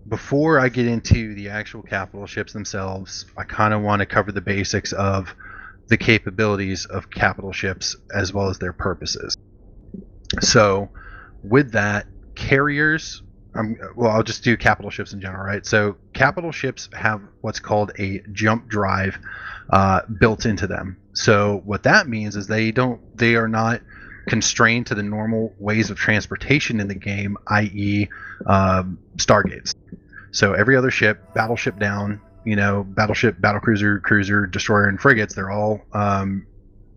before I get into the actual capital ships themselves, I kind of want to cover the basics of the capabilities of capital ships as well as their purposes. So, with that, carriers, well, I'll just do capital ships in general, right? So, capital ships have what's called a jump drive built into them. So, what that means is they are not constrained to the normal ways of transportation in the game, i.e., stargates. So, every other ship, battleship down, battleship, battlecruiser, cruiser, destroyer, and frigates,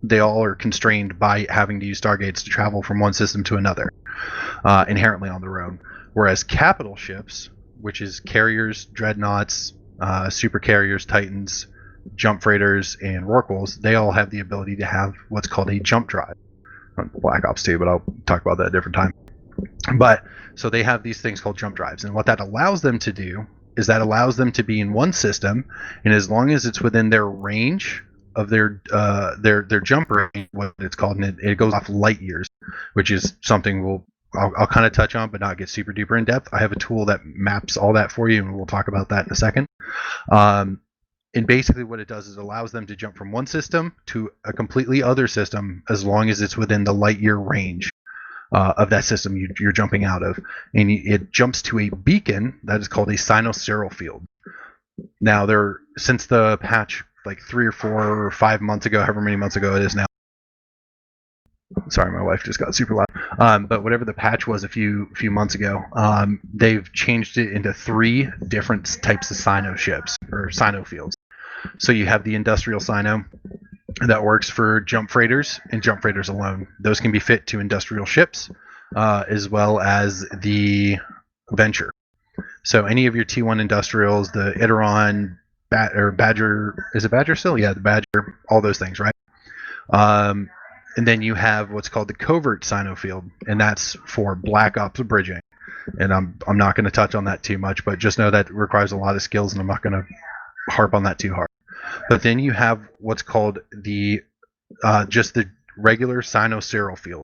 they all are constrained by having to use stargates to travel from one system to another, inherently on their own. Whereas capital ships, which is carriers, dreadnoughts, super carriers, titans, jump freighters, and Rorquals, they all have the ability to have what's called a jump drive. Black Ops 2, but I'll talk about that a different time. But so they have these things called jump drives, and what that allows them to do is that allows them to be in one system, and as long as it's within their range of their jump range, what it's called, and it goes off light years, which is something I'll kind of touch on, but not get super duper in depth. I have a tool that maps all that for you, and we'll talk about that in a second. And basically what it does is it allows them to jump from one system to a completely other system as long as it's within the light year range of that system you're jumping out of. And it jumps to a beacon that is called a cynoceral field. Now, since the patch like 3 or 4 or 5 months ago, however many months ago it is now. Sorry, my wife just got super loud. But whatever the patch was a few months ago, they've changed it into 3 different types of cyno ships or cyno fields. So you have the industrial cyno that works for jump freighters and jump freighters alone. Those can be fit to industrial ships, as well as the Venture. So any of your T1 industrials, the Iteron, Badger, is it Badger still? Yeah, the Badger, all those things, right? And then you have what's called the covert cyno field, and that's for Black Ops bridging. And I'm not going to touch on that too much, but just know that it requires a lot of skills, and I'm not going to harp on that too hard. But then you have what's called just the regular cynoceral field.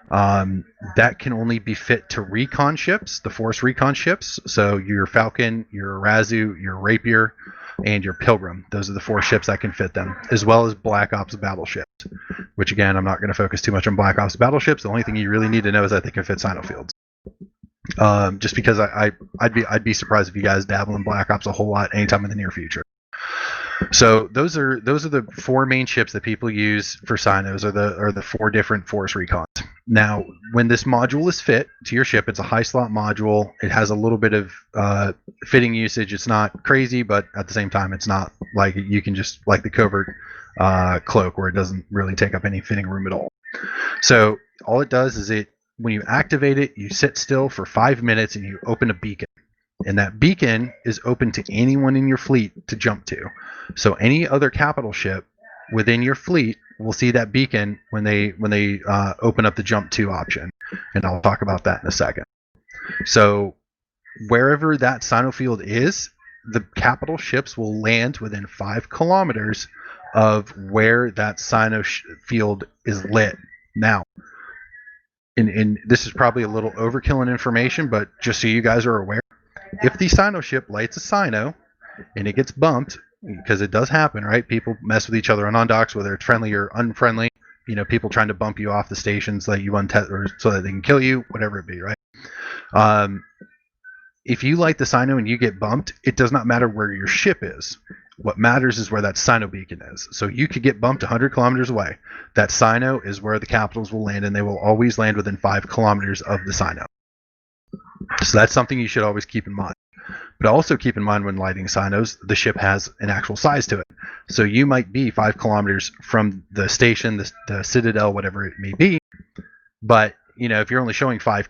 That can only be fit to recon ships, the Force recon ships. So your Falcon, your Arazu, your Rapier, and your Pilgrim. Those are the 4 ships that can fit them, as well as Black Ops battleships, which again, I'm not going to focus too much on Black Ops battleships. The only thing you really need to know is that they can fit cyno fields. Just because I'd be surprised if you guys dabble in Black Ops a whole lot anytime in the near future. So those are the 4 main ships that people use for cynos, are the 4 different Force recons. Now, when this module is fit to your ship, it's a high slot module. It has a little bit of fitting usage. It's not crazy, but at the same time, it's not like you can just like the covert cloak where it doesn't really take up any fitting room at all. So all it does is when you activate it, you sit still for 5 minutes and you open a beacon. And that beacon is open to anyone in your fleet to jump to. So any other capital ship within your fleet will see that beacon when they open up the jump to option. And I'll talk about that in a second. So wherever that cyno field is, the capital ships will land within 5 kilometers of where that cyno field is lit. Now, and this is probably a little overkill in information, but just so you guys are aware, if the cyno ship lights a cyno and it gets bumped, because it does happen, right? People mess with each other on docks, whether it's friendly or unfriendly. People trying to bump you off the stations that you or so that they can kill you, whatever it be, right? If you light the cyno and you get bumped, it does not matter where your ship is. What matters is where that cyno beacon is. So you could get bumped 100 kilometers away. That cyno is where the capitals will land, and they will always land within 5 kilometers of the cyno. So that's something you should always keep in mind. But also keep in mind when lighting cynos, the ship has an actual size to it. So you might be 5 kilometers from the station, the citadel, whatever it may be. But, if you're only showing 5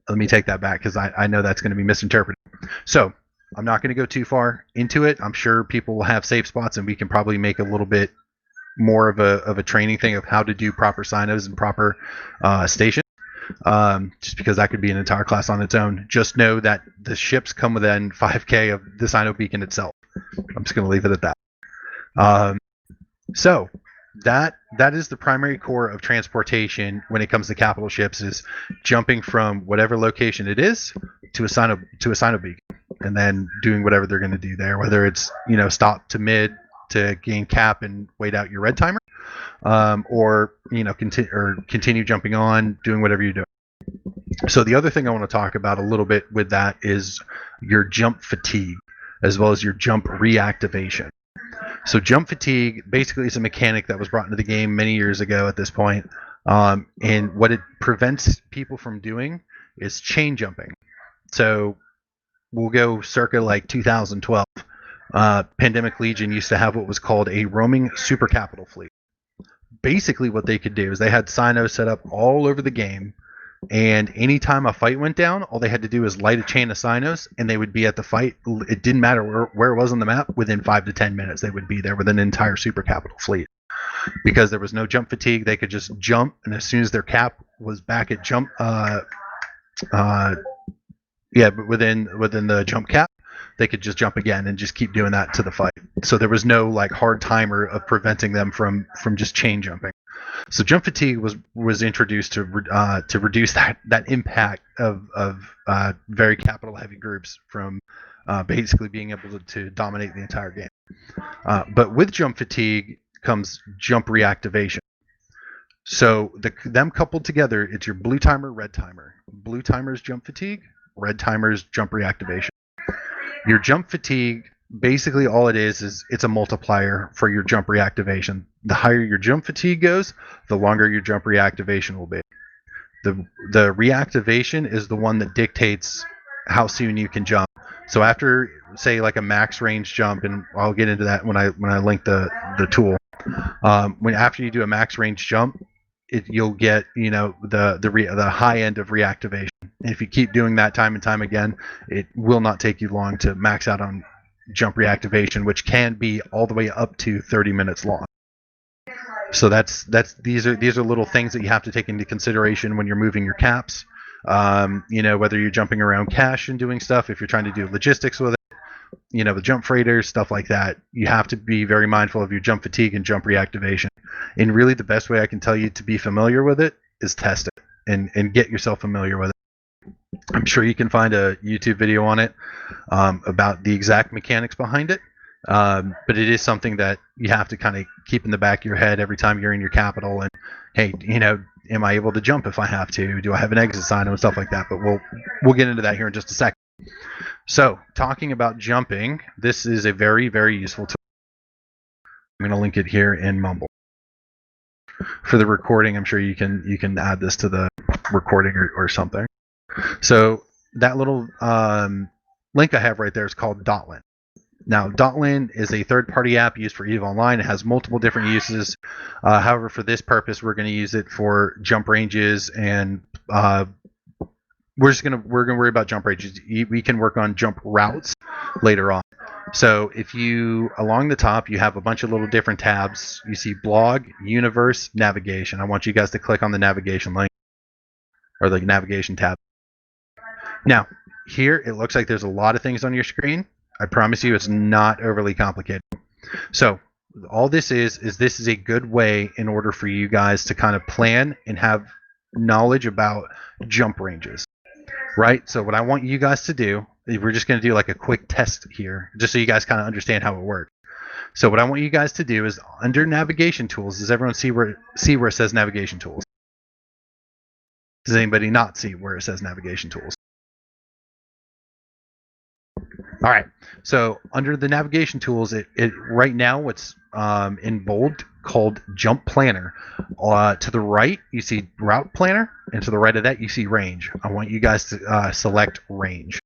let me take that back because I know that's going to be misinterpreted. So I'm not going to go too far into it. I'm sure people will have safe spots, and we can probably make a little bit more of a training thing of how to do proper cynos and proper stations. Just because that could be an entire class on its own. Just know that the ships come within 5K of the cyno beacon itself. I'm just going to leave it at that. So that is the primary core of transportation when it comes to capital ships, is jumping from whatever location it is to a sino beacon, and then doing whatever they're going to do there, whether it's stop to mid to gain cap and wait out your red timer, or continue jumping on, doing whatever you're doing. So the other thing I want to talk about a little bit with that is your jump fatigue, as well as your jump reactivation. So jump fatigue basically is a mechanic that was brought into the game many years ago at this point. And what it prevents people from doing is chain jumping. So we'll go circa like 2012. Pandemic Legion used to have what was called a roaming super capital fleet. Basically what they could do is they had sinos set up all over the game, and anytime a fight went down, all they had to do was light a chain of sinos, and they would be at the fight. It didn't matter where it was on the map. Within 5 to 10 minutes, they would be there with an entire super capital fleet. Because there was no jump fatigue, they could just jump, and as soon as their cap was back at jump, but within the jump cap, they could just jump again and just keep doing that to the fight. So there was no like hard timer of preventing them from just chain jumping. So jump fatigue was introduced to reduce that impact of very capital heavy groups from basically being able to dominate the entire game. But with jump fatigue comes jump reactivation. So them coupled together, it's your blue timer, red timer. Blue timer's jump fatigue, red timer's jump reactivation. Your jump fatigue, basically all it is it's a multiplier for your jump reactivation. The higher your jump fatigue goes, the longer your jump reactivation will be. The reactivation is the one that dictates how soon you can jump. So after, say, like a max range jump, and I'll get into that when I link the tool. After you do a max range jump, you'll get the high end of reactivation. And if you keep doing that time and time again, it will not take you long to max out on jump reactivation, which can be all the way up to 30 minutes long. So these are little things that you have to take into consideration when you're moving your caps. Whether you're jumping around cache and doing stuff, if you're trying to do logistics with it, the jump freighters, stuff like that, you have to be very mindful of your jump fatigue and jump reactivation. And really the best way I can tell you to be familiar with it is test it and get yourself familiar with it. I'm sure you can find a YouTube video on it about the exact mechanics behind it. But it is something that you have to kind of keep in the back of your head every time you're in your capital. And hey, am I able to jump if I have to? Do I have an exit sign and stuff like that? But we'll get into that here in just a second. So talking about jumping, this is a very, very useful tool. I'm going to link it here in Mumble. For the recording, I'm sure you can add this to the recording or something. So that little link I have right there is called Dotlan. Now, Dotlan is a third-party app used for EVE Online. It has multiple different uses. However, for this purpose, we're going to use it for jump ranges, and we're going to worry about jump ranges. We can work on jump routes later on. So if you, along the top, you have a bunch of little different tabs. You see blog, universe, navigation. I want you guys to click on the navigation link, or the navigation tab. Now, here it looks like there's a lot of things on your screen. I promise you it's not overly complicated. So all this is this is a good way in order for you guys to kind of plan and have knowledge about jump ranges, right? So what I want you guys to do, we're just going to do like a quick test here, just so you guys kind of understand how it works. So what I want you guys to do is under navigation tools, does everyone see where it says navigation tools? Does anybody not see where it says navigation tools? All right, so under the navigation tools, it right now what's in bold called Jump Planner. To the right, you see Route Planner, and to the right of that, you see Range. I want you guys to select Range.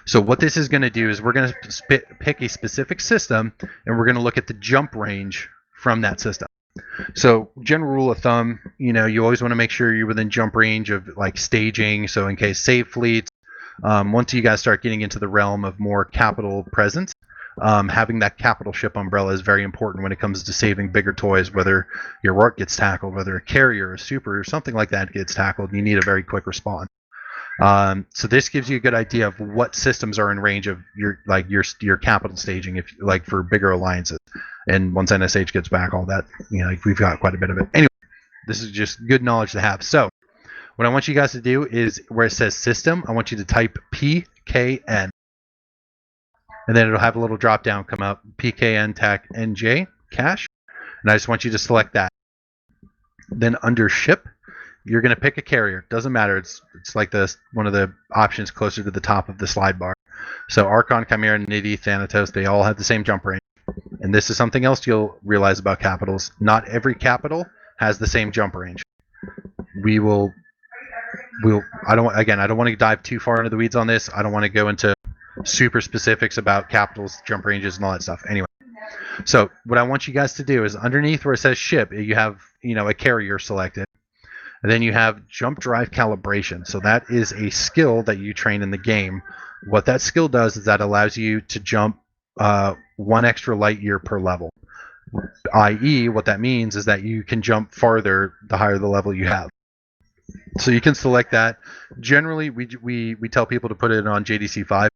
So what this is going to do is we're going to pick a specific system, and we're going to look at the jump range from that system. So general rule of thumb, you always want to make sure you're within jump range of like staging. So in case save fleets. Once you guys start getting into the realm of more capital presence, having that capital ship umbrella is very important when it comes to saving bigger toys, whether your Rorq gets tackled, whether a carrier, a super, or something like that gets tackled, you need a very quick response. So this gives you a good idea of what systems are in range of your capital staging, if like for bigger alliances. And once NSH gets back, all that, we've got quite a bit of it. Anyway, this is just good knowledge to have. So What I want you guys to do is where it says system, I want you to type PKN. And then it'll have a little drop down come up, PKN TAC NJ cache. And I just want you to select that. Then under ship, you're going to pick a carrier. Doesn't matter. It's like one of the options closer to the top of the slide bar. So Archon, Chimera, Nidhi, Thanatos, they all have the same jump range. And this is something else you'll realize about capitals. Not every capital has the same jump range. I don't want to dive too far into the weeds on this. I don't want to go into super specifics about capitals, jump ranges, and all that stuff. Anyway, so what I want you guys to do is underneath where it says ship, you have a carrier selected, and then you have jump drive calibration. So that is a skill that you train in the game. What that skill does is that allows you to jump 1 extra light year per level. I.e., what that means is that you can jump farther the higher the level you have. So you can select that. Generally, we tell people to put it on JDC 5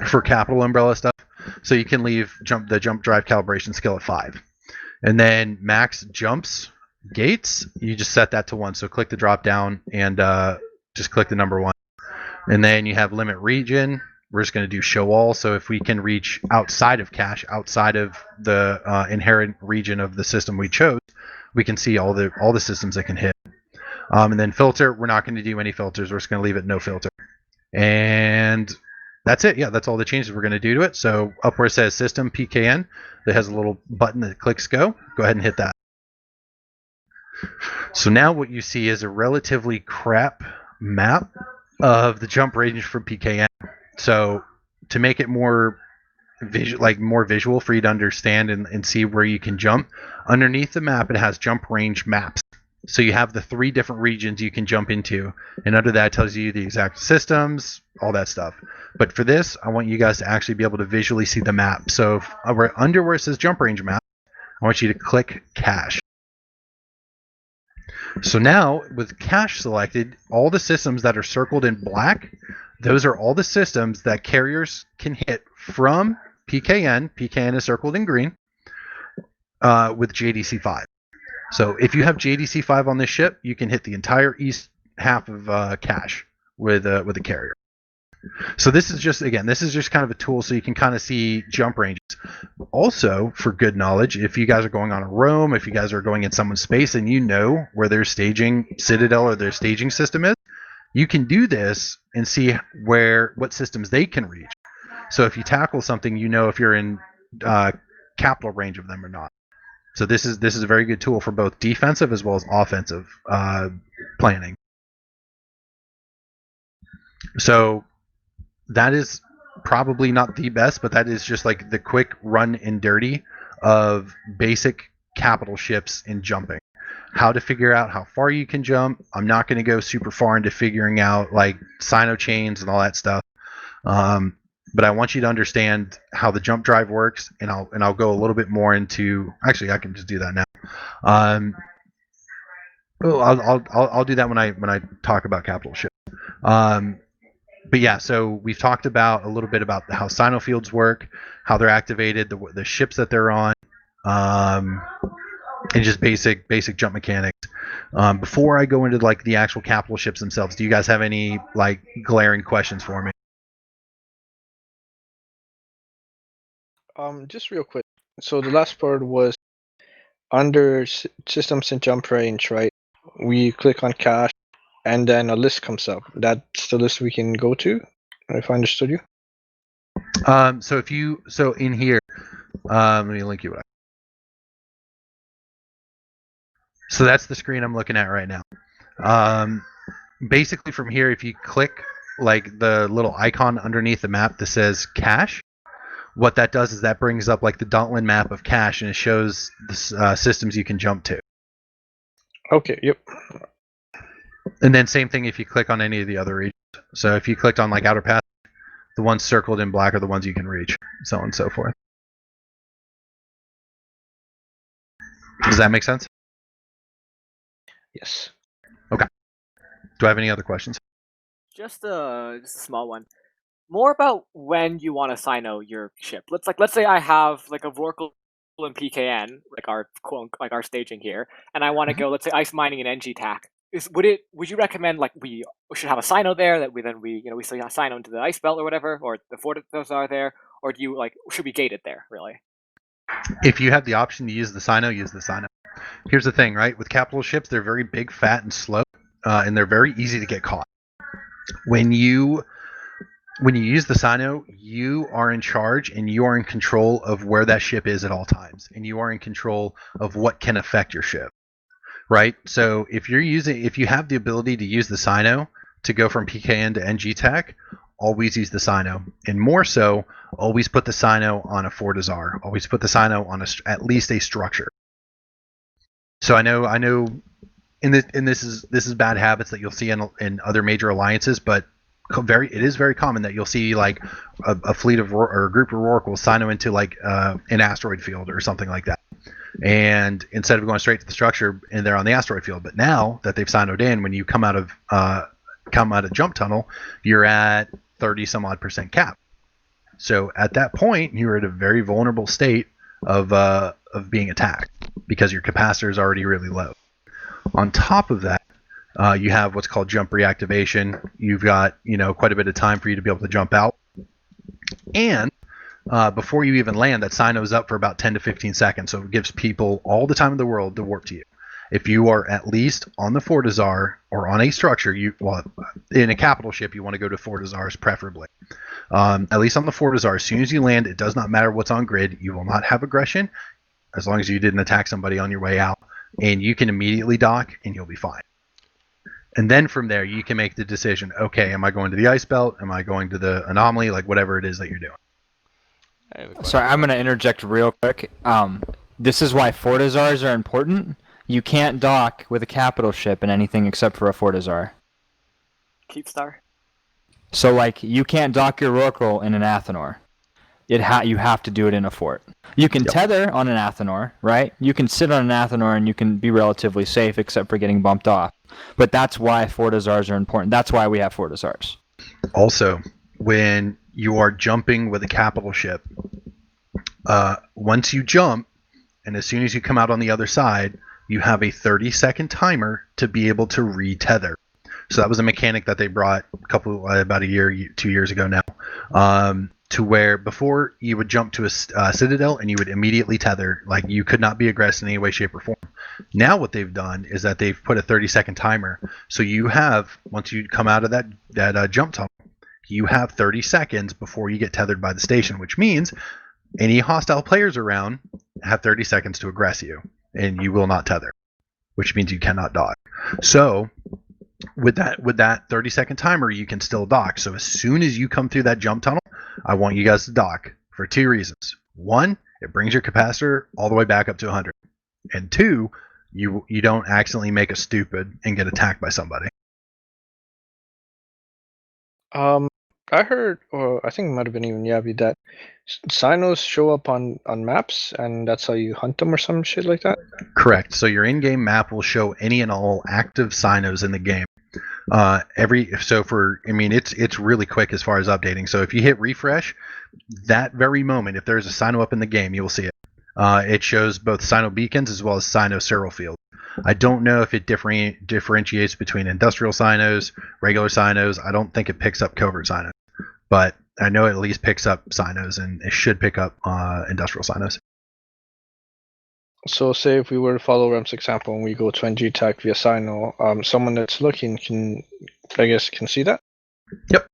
for capital umbrella stuff. So you can leave the jump drive calibration skill at 5. And then max jumps gates, you just set that to 1. So click the drop down and just click the number 1. And then you have limit region. We're just going to do show all. So if we can reach outside of cache, outside of the inherent region of the system we chose, we can see all the systems that can hit. And then filter, we're not going to do any filters. We're just going to leave it no filter. And that's it. Yeah, that's all the changes we're going to do to it. So up where it says system PKN, that has a little button that clicks go. Go ahead and hit that. So now what you see is a relatively crap map of the jump range from PKN. So to make it more visual for you to understand and see where you can jump, underneath the map it has jump range maps. So you have the 3 different regions you can jump into, and under that it tells you the exact systems, all that stuff. But for this, I want you guys to actually be able to visually see the map. So under where it says jump range map, I want you to click cache. So now with cache selected, all the systems that are circled in black, those are all the systems that carriers can hit from PKN. PKN is circled in green with JDC 5. So if you have JDC 5 on this ship, you can hit the entire east half of cache with a carrier. So this is just kind of a tool so you can kind of see jump ranges. Also, for good knowledge, if you guys are going on a roam, if you guys are going in someone's space and you know where their staging citadel or their staging system is, you can do this and see what systems they can reach. So if you tackle something, you know if you're in capital range of them or not. So this is a very good tool for both defensive as well as offensive planning. So that is probably not the best, but that is just like the quick run and dirty of basic capital ships in jumping. How to figure out how far you can jump. I'm not going to go super far into figuring out like sino chains and all that stuff. But I want you to understand how the jump drive works, and I'll go a little bit more into. Actually, I can just do that now. I'll do that when I talk about capital ships. But yeah, so we've talked about a little bit about how sino fields work, how they're activated, the ships that they're on, and just basic jump mechanics. Before I go into like the actual capital ships themselves, do you guys have any like glaring questions for me? Just real quick. So the last part was under systems and jump range, right? We click on cache, and then a list comes up. That's the list we can go to, if I understood you. So in here, let me link you. So that's the screen I'm looking at right now. Basically, from here, if you click like the little icon underneath the map that says cache, what that does is that brings up like the Dauntlin map of cache, and it shows the systems you can jump to. Okay. Yep. And then same thing if you click on any of the other regions. So if you clicked on like Outer Path, the ones circled in black are the ones you can reach, so on and so forth. Does that make sense? Yes. Okay. Do I have any other questions? Just a small one. More about when you want to sino your ship. Let's say I have like a Rorq and PKN, like our staging here, and I want to go, let's say, ice mining and NG tac. would you recommend like we should have a sino there that we still sino into the ice belt or whatever, or the fortizars are there, or do you should we gate it there really? If you have the option to use the sino, use the sino. Here's the thing, right? With capital ships, they're very big, fat, and slow, and they're very easy to get caught. When you use the sino, you are in charge and you are in control of where that ship is at all times, and you are in control of what can affect your ship. Right? So if you have the ability to use the sino to go from PKN to NG tech, always use the sino, and more so, always put the sino on a fortizar. Always put the sino on at least a structure. So I know, and this is bad habits that you'll see in other major alliances, but it is very common that you'll see like a fleet of or a group of Rorq will sino into like an asteroid field or something like that. And instead of going straight to the structure, and they're on the asteroid field. But now that they've sinoed in, when you come out of jump tunnel, you're at 30 some odd % cap. So at that point, you're at a very vulnerable state of being attacked because your capacitor is already really low. On top of that, you have what's called jump reactivation. You've got quite a bit of time for you to be able to jump out, and before you even land, that sino is up for about 10 to 15 seconds, so it gives people all the time in the world to warp to you. If you are at least on the fortizar or on a structure, in a capital ship, you want to go to fortizars preferably. At least on the fortizar, as soon as you land, it does not matter what's on grid. You will not have aggression as long as you didn't attack somebody on your way out, and you can immediately dock and you'll be fine. And then from there, you can make the decision, okay, am I going to the ice belt? Am I going to the anomaly? Like whatever it is that you're doing. Sorry, I'm going to interject real quick. This is why fortizars are important. You can't dock with a capital ship in anything except for a fortizar. Keepstar. So, like, you can't dock your Rorq in an Athanor. You have to do it in a fort. You can tether on an Athanor, right? You can sit on an Athanor and you can be relatively safe except for getting bumped off. But that's why fortizars are important. That's why we have fortizars. Also, when you are jumping with a capital ship, once you jump, and as soon as you come out on the other side, you have a 30-second timer to be able to re-tether. So that was a mechanic that they brought about a year, 2 years ago now, to where before you would jump to a citadel and you would immediately tether, like you could not be aggressed in any way, shape, or form. Now what they've done is that they've put a 30-second timer. So you have, once you come out of that jump tunnel, you have 30 seconds before you get tethered by the station, which means any hostile players around have 30 seconds to aggress you, and you will not tether, which means you cannot dock. So with that 30-second timer, you can still dock. So as soon as you come through that jump tunnel, I want you guys to dock for 2 reasons. One, it brings your capacitor all the way back up to 100. And two, you don't accidentally make a stupid and get attacked by somebody. I heard, or I think it might have been even Yabi, that sinos show up on maps, and that's how you hunt them or some shit like that. Correct. So your in-game map will show any and all active sinos in the game. It's really quick as far as updating. So if you hit refresh, that very moment, if there's a sino up in the game, you will see it. It shows both sino beacons as well as sino serial fields. I don't know if it differentiates between industrial sinos, regular sinos. I don't think it picks up covert sinos, but I know it at least picks up sinos, and it should pick up industrial sinos. So say if we were to follow Rem's example and we go to NG tech via sino, someone that's looking can see that? Yep.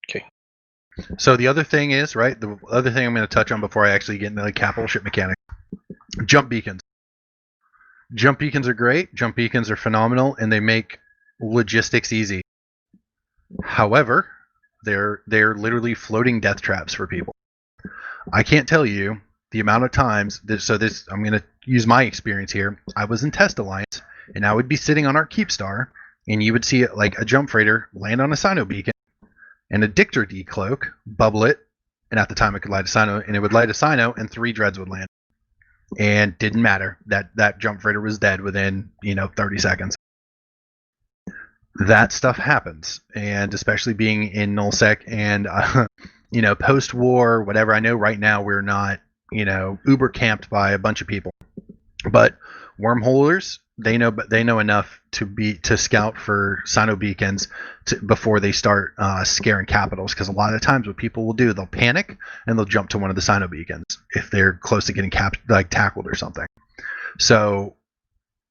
Okay. So the other thing is, right, the other thing I'm going to touch on before I actually get into the capital ship mechanic, jump beacons. Jump beacons are great. Jump beacons are phenomenal, and they make logistics easy. However, they're literally floating death traps for people. I can't tell you the amount of times I'm going to use my experience here. I was in Test Alliance, and I would be sitting on our Keepstar, and you would see like a jump freighter land on a sino beacon, and a Dictor decloak, bubble it, and at the time it could light a sino, and it would light a sino, and 3 dreads would land. And didn't matter. That jump freighter was dead within 30 seconds. That stuff happens, and especially being in nullsec and post-war, whatever. I know right now we're not uber camped by a bunch of people, but wormholers they know enough to scout for Sino beacons before they start scaring capitals. Because a lot of times, what people will do, they'll panic and they'll jump to one of the Sino beacons if they're close to getting tackled or something. So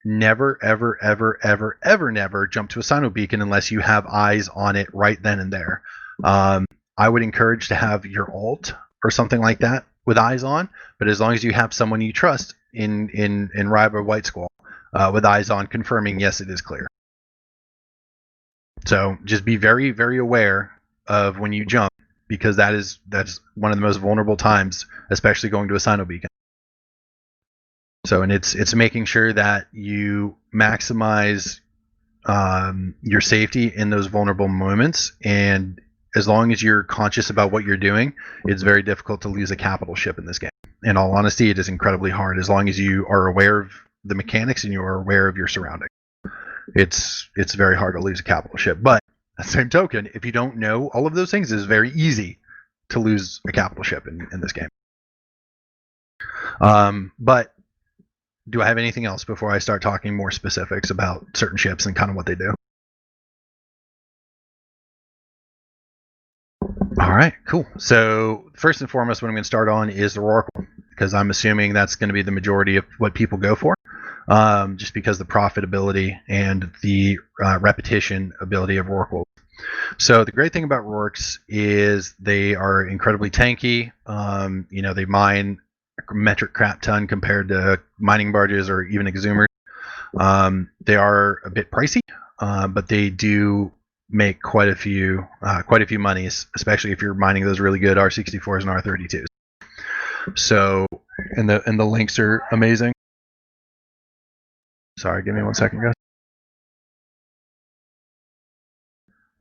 never, ever, ever, ever, ever, never jump to a Sino beacon unless you have eyes on it right then and there. I would encourage to have your alt or something like that with eyes on, but as long as you have someone you trust in Ribe or White Squall with eyes on, confirming yes, it is clear. So just be very, very aware of when you jump, because that's one of the most vulnerable times, especially going to a Sino beacon. So, and it's making sure that you maximize your safety in those vulnerable moments, and as long as you're conscious about what you're doing, it's very difficult to lose a capital ship in this game. In all honesty, it is incredibly hard as long as you are aware of the mechanics and you are aware of your surroundings. It's very hard to lose a capital ship, but at the same token, if you don't know all of those things, it's very easy to lose a capital ship in this game. But do I have anything else before I start talking more specifics about certain ships and kind of what they do? All right, cool. So first and foremost, what I'm going to start on is the Rorq, because I'm assuming that's going to be the majority of what people go for, just because the profitability and the repetition ability of Rorq. So the great thing about Rorqs is they are incredibly tanky. They mine a metric crap ton compared to mining barges or even exhumers. They are a bit pricey, but they do make quite a few monies, especially if you're mining those really good R64s and R32s. So, and the links are amazing. Sorry, give me 1 second, guys.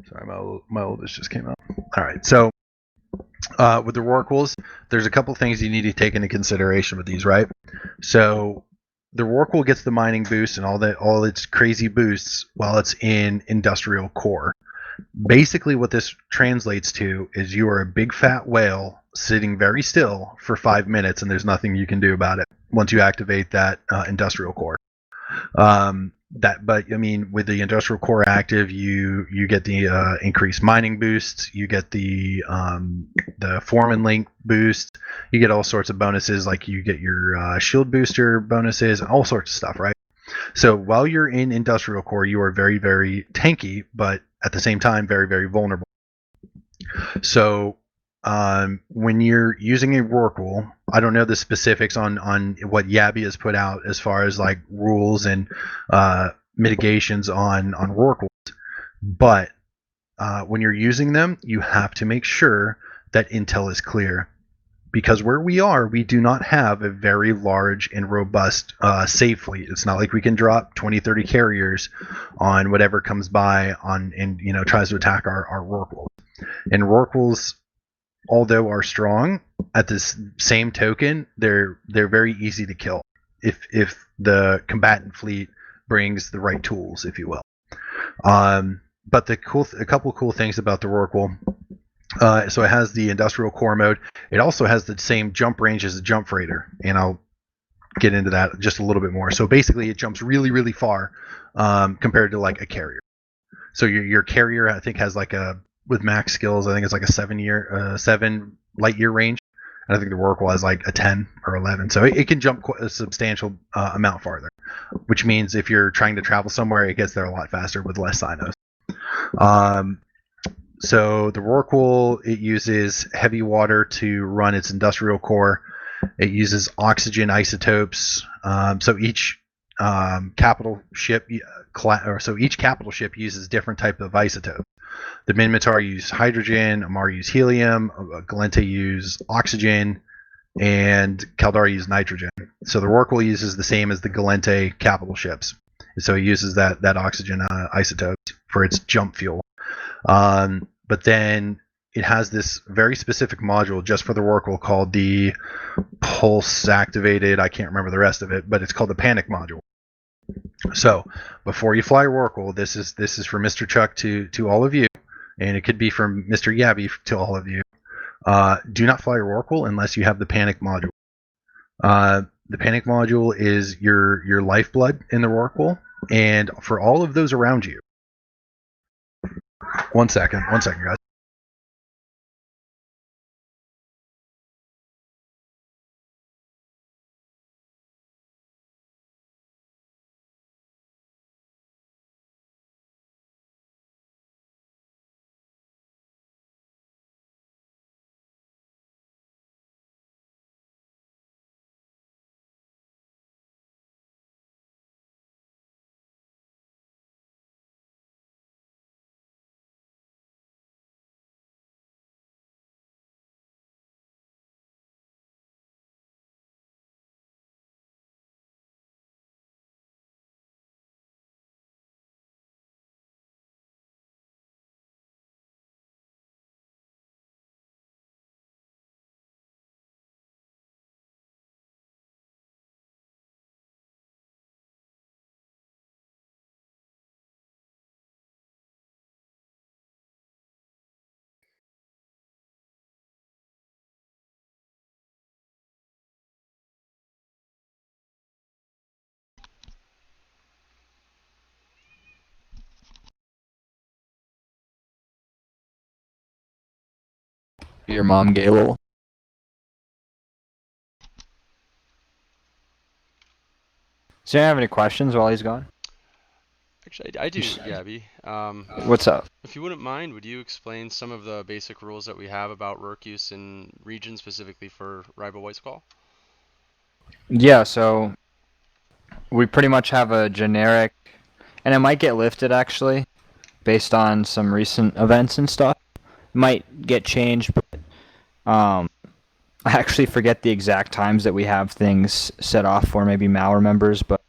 Sorry, my oldest just came out. All right, so with the Rorquals, there's a couple things you need to take into consideration with these, right? So the Rorqual gets the mining boost and all its crazy boosts while it's in industrial core. Basically, what this translates to is you are a big fat whale sitting very still for 5 minutes, and there's nothing you can do about it once you activate that industrial core. But I mean, with the industrial core active, you get the increased mining boost, you get the foreman link boost, you get all sorts of bonuses, like you get your shield booster bonuses, all sorts of stuff, right? So while you're in industrial core, you are very, very tanky, but at the same time, very, very vulnerable. So when you're using a Rorqual, I don't know the specifics on what Yabby has put out as far as like rules and mitigations on Rorquals, but when you're using them, you have to make sure that intel is clear, because where we are, we do not have a very large and robust save fleet. It's not like we can drop 20, 30 carriers on whatever comes by and tries to attack our Rorquals. And Rorquals, although are strong, at this same token, they're very easy to kill if the combatant fleet brings the right tools, if you will. But a couple cool things about the Rorqual. So it has the industrial core mode. It also has the same jump range as a jump freighter, and I'll get into that just a little bit more. So basically, it jumps really, really far compared to like a carrier. So your carrier, I think, has with max skills, I think it's like a 7 light year range, and I think the Rorqual has like a 10 or 11. So it can jump a substantial amount farther, which means if you're trying to travel somewhere, it gets there a lot faster with less Sinos. So the Rorqual, it uses heavy water to run its industrial core. It uses oxygen isotopes. So each capital ship uses different type of isotope. The Minmatar use hydrogen, Amar use helium, Galente use oxygen, and Caldari use nitrogen. So the Rorqual uses the same as the Galente capital ships. So it uses that oxygen isotope for its jump fuel. But then it has this very specific module just for the Rorqual called the pulse activated. I can't remember the rest of it, but it's called the panic module. So before you fly Rorqual, this is for Mr. Chuck to all of you, and it could be from Mr. Yabby to all of you. Do not fly Rorqual unless you have the panic module. the panic module is your lifeblood in the Rorq pool, and for all of those around you. One second, guys. Your mom, Gale. Does anyone have any questions while he's gone? Actually, I do, Gabby. What's up? If you wouldn't mind, would you explain some of the basic rules that we have about Rorq use in region, specifically for Ribo White Skull? Yeah, so we pretty much have a generic, and it might get lifted actually, based on some recent events and stuff. It might get changed, but I actually forget the exact times that we have things set off for. Maybe Mal remembers, but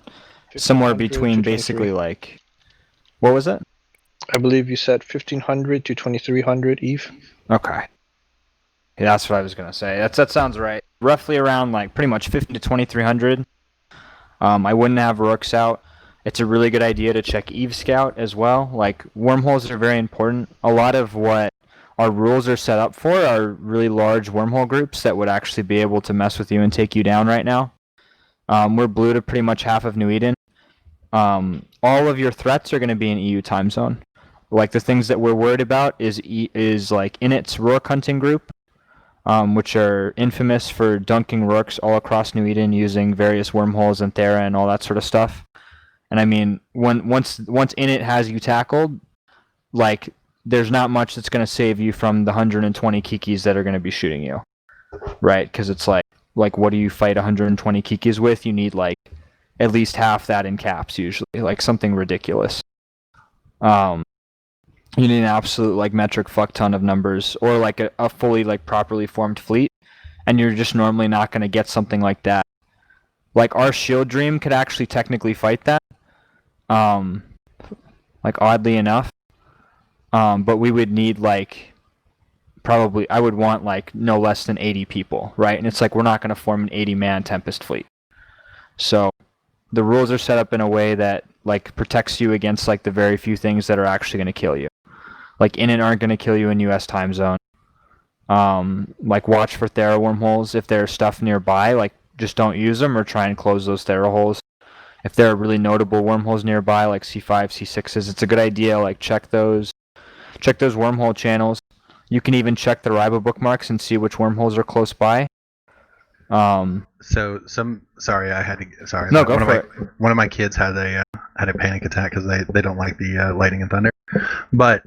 somewhere 1500 to between 23. basically like, what was it? I believe you said 1500 to 2300 Eve. Okay. Yeah, that's what I was gonna say. That sounds right. Roughly around like pretty much 50 to 2300. I wouldn't have Rorqs out. It's a really good idea to check Eve Scout as well. Like wormholes are very important. A lot of what our rules are set up for are really large wormhole groups that would actually be able to mess with you and take you down right now. We're blue to pretty much half of New Eden. All of your threats are going to be in EU time zone. Like the things that we're worried about is like Init's Rorq hunting group, which are infamous for dunking Rorqs all across New Eden using various wormholes and Thera and all that sort of stuff. And I mean, once Init has you tackled, like there's not much that's going to save you from the 120 Kikis that are going to be shooting you, right? Because it's like what do you fight 120 Kikis with? You need like at least half that in caps usually, like something ridiculous. You need an absolute like metric fuck ton of numbers, or like a fully like properly formed fleet, and you're just normally not going to get something like that. Like our Shield Dream could actually technically fight that, like oddly enough, but we would need like probably I would want like no less than 80 people, right? And it's like we're not going to form an 80-man Tempest fleet. So the rules are set up in a way that like protects you against like the very few things that are actually going to kill you. Like Init aren't going to kill you in US time zone. Like watch for Thera wormholes. If there's stuff nearby, like just don't use them or try and close those Thera holes. If there are really notable wormholes nearby, like C5, C6s, it's a good idea. Like check those wormhole channels. You can even check the Ribo bookmarks and see which wormholes are close by. So sorry, I had to. Sorry, No, go for it. One of my kids had a panic attack because they don't like the lightning and thunder. But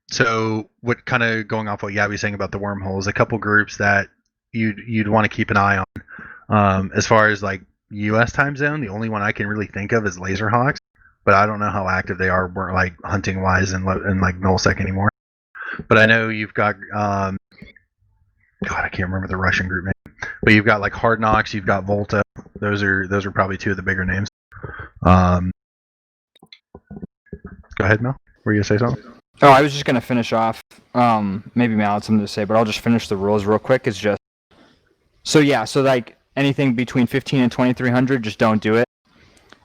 so what kind of going off what Yabby's saying about the wormholes? A couple groups that you'd want to keep an eye on. As far as like U.S. time zone, the only one I can really think of is Laserhawks, but I don't know how active they are like hunting wise in like nullsec anymore. But I know you've got God, I can't remember the Russian group name. But you've got like Hard Knocks, you've got Volta. Those are probably two of the bigger names. Go ahead, Mel. Were you gonna say something? Oh, I was just gonna finish off. Maybe Mal had something to say, but I'll just finish the rules real quick. It's just so like anything between 15 and 2300, just don't do it.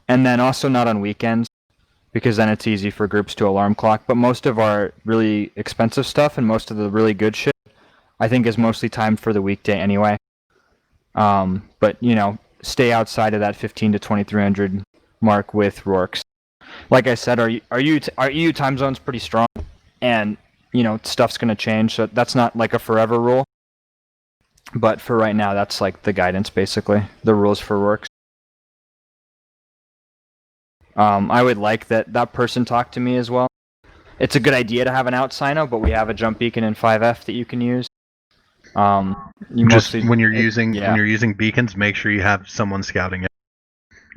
And then also not on weekends, because then it's easy for groups to alarm clock. But most of our really expensive stuff and most of the really good shit, I think, is mostly timed for the weekday anyway. But you know, stay outside of that 15 to 2300 mark with Rorqs. Like I said, our EU time zone's pretty strong, and stuff's gonna change, so that's not like a forever rule. But for right now, that's like the guidance, basically, the rules for Rorqs. I would like that person talk to me as well. It's a good idea to have an out sino, but we have a jump beacon in 5F that you can use. When you're using beacons, make sure you have someone scouting it.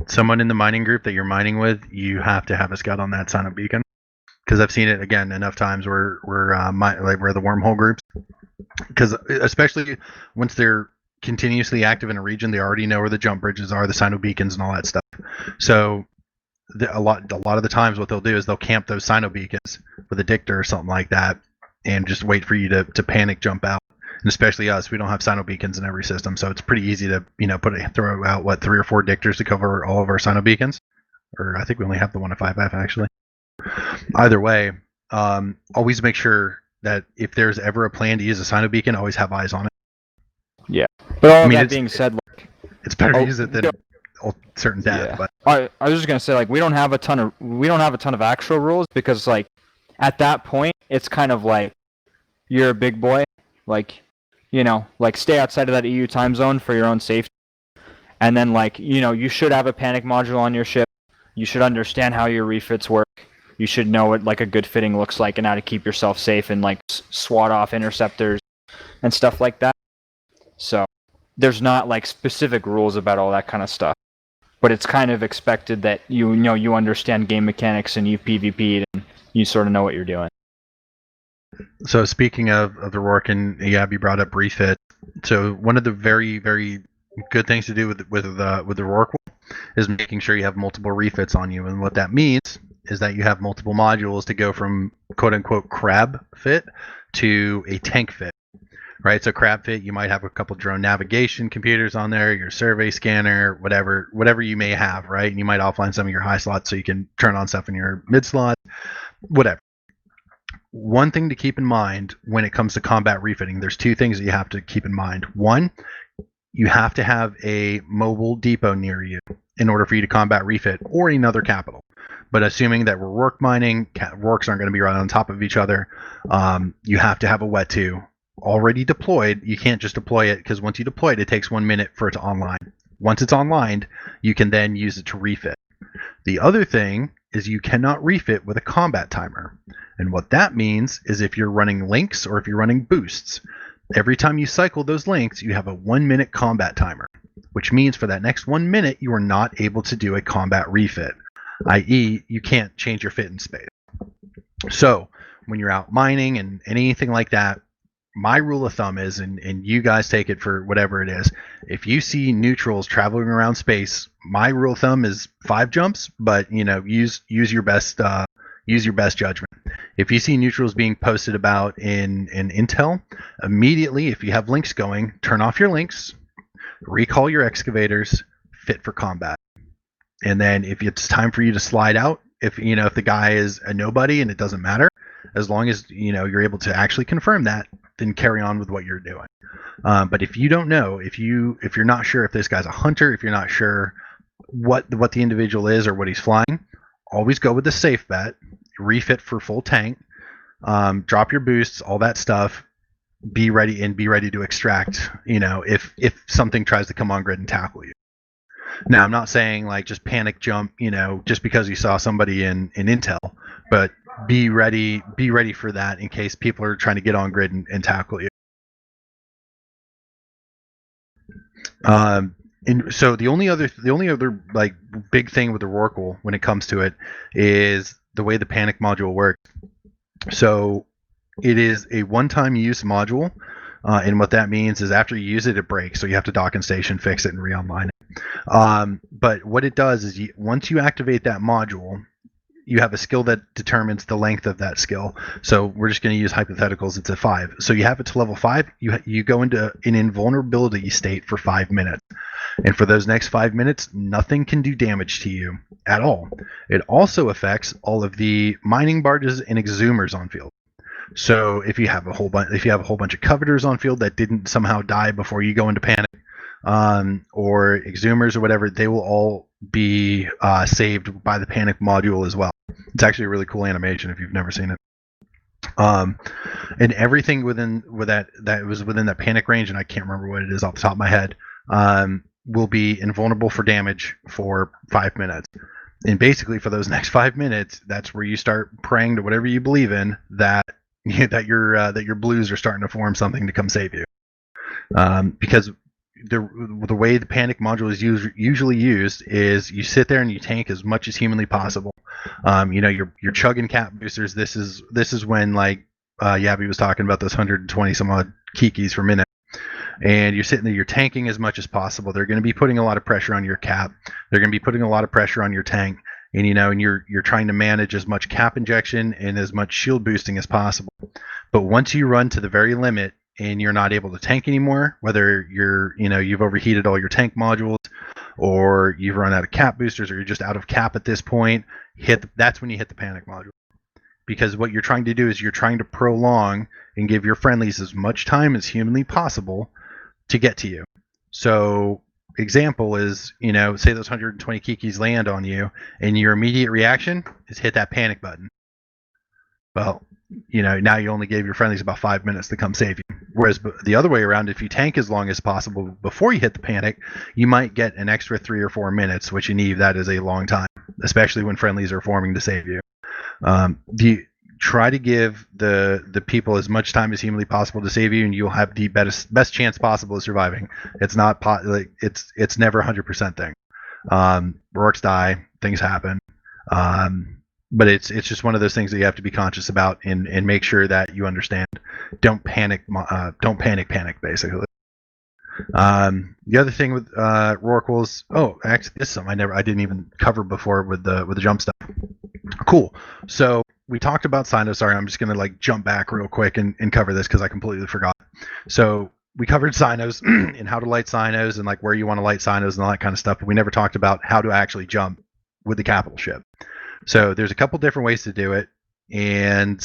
Someone in the mining group that you're mining with, you have to have a scout on that sino beacon. Because I've seen it again enough times where the wormhole groups. Because especially once they're continuously active in a region, they already know where the jump bridges are, the sino beacons, and all that stuff. So a lot of the times, what they'll do is they'll camp those sino beacons with a dictor or something like that, and just wait for you to panic jump out. And especially us, we don't have sino beacons in every system, so it's pretty easy to throw out 3 or 4 dictors to cover all of our sino beacons. Or I think we only have the one at 5F actually. Either way, always make sure that if there's ever a plan to use a sino beacon, always have eyes on it. Yeah, but that being said, it's better to use it than certain death. Yeah. But I was just gonna say, like, we don't have a ton of actual rules, because like at that point it's kind of like you're a big boy, like like stay outside of that EU time zone for your own safety, and then like you should have a panic module on your ship. You should understand how your refits work. You should know what like a good fitting looks like and how to keep yourself safe and like swat off interceptors and stuff like that. So there's not like specific rules about all that kind of stuff, but it's kind of expected that you understand game mechanics and you've PvP'd and you sort of know what you're doing. So speaking of the Rorq, and you brought up refit. So one of the very, very good things to do with the Rorq is making sure you have multiple refits on you, and what that means is that you have multiple modules to go from quote unquote crab fit to a tank fit. Right, so crab fit, you might have a couple drone navigation computers on there, your survey scanner, whatever you may have, right? And you might offline some of your high slots so you can turn on stuff in your mid slot, whatever. One thing to keep in mind when it comes to combat refitting, there's 2 things that you have to keep in mind. One, you have to have a mobile depot near you in order for you to combat refit, or another capital. But assuming that we're Rorq mining, Rorqs aren't going to be right on top of each other. You have to have a wet 2 already deployed. You can't just deploy it, because once you deploy it, it takes 1 minute for it to online. Once it's online, you can then use it to refit. The other thing is you cannot refit with a combat timer. And what that means is if you're running links or if you're running boosts, every time you cycle those links, you have a 1 minute combat timer, which means for that next 1 minute, you are not able to do a combat refit, i.e. you can't change your fit in space. So when you're out mining and anything like that, my rule of thumb is, and you guys take it for whatever it is, if you see neutrals traveling around space, my rule of thumb is 5 jumps, but use your best judgment. If you see neutrals being posted about in intel, immediately, if you have links going, turn off your links, recall your excavators, fit for combat. And then if it's time for you to slide out, if the guy is a nobody and it doesn't matter, as long as you're able to actually confirm that, then carry on with what you're doing. But if you don't know, if you're not sure if this guy's a hunter, if you're not sure what the individual is or what he's flying, always go with the safe bet. Refit for full tank. Drop your boosts, all that stuff. Be ready to extract. If something tries to come on grid and tackle you. Now, I'm not saying like just panic jump. Just because you saw somebody in intel, but be ready for that in case people are trying to get on grid and tackle you. And so the only other like big thing with the Rorq when it comes to it is the way the panic module works. So it is a one-time use module, and what that means is after you use it, it breaks. So you have to dock and station, fix it, and re-online it. But what it does is once you activate that module, you have a skill that determines the length of that skill. So we're just going to use hypotheticals. It's a 5. So you have it to level 5. You go into an invulnerability state for 5 minutes. And for those next 5 minutes, nothing can do damage to you at all. It also affects all of the mining barges and exhumers on field. So if you have a whole bunch of coveters on field that didn't somehow die before you go into panic, or exhumers or whatever, they will all be saved by the panic module as well. It's actually a really cool animation if you've never seen it. And everything within that was within that panic range, and I can't remember what it is off the top of my head, will be invulnerable for damage for 5 minutes. And basically, for those next 5 minutes, that's where you start praying to whatever you believe in that your blues are starting to form something to come save you. Because the way the panic module is usually used is you sit there and you tank as much as humanly possible. You're chugging cap boosters. This is when like Yabby was talking about those 120 some odd kikis per minute. And you're sitting there, you're tanking as much as possible. They're going to be putting a lot of pressure on your cap. They're going to be putting a lot of pressure on your tank. And and you're trying to manage as much cap injection and as much shield boosting as possible. But once you run to the very limit and you're not able to tank anymore, whether you've overheated all your tank modules, or you've run out of cap boosters, or you're just out of cap at this point, that's when you hit the panic module. Because what you're trying to do is you're trying to prolong and give your friendlies as much time as humanly possible to get to you. So example is, say those 120 kikis land on you and your immediate reaction is hit that panic button. Well, now you only gave your friendlies about 5 minutes to come save you. Whereas the other way around, if you tank as long as possible before you hit the panic, you might get an extra 3 or 4 minutes, which in Eve, that is a long time, especially when friendlies are forming to save you. Try to give the people as much time as humanly possible to save you, and you'll have the best chance possible of surviving. It's not it's never 100% thing. Rorqs die, things happen, but it's just one of those things that you have to be conscious about and make sure that you understand. Don't panic, basically. The other thing with Rorq was, actually, this is something I didn't even cover before with the jump stuff. Cool. So we talked about Sinos. Sorry, I'm just gonna jump back real quick and cover this because I completely forgot. So we covered Sinos and how to light Sinos and where you want to light Sinos and all that kind of stuff, but we never talked about how to actually jump with the capital ship. So there's a couple different ways to do it, and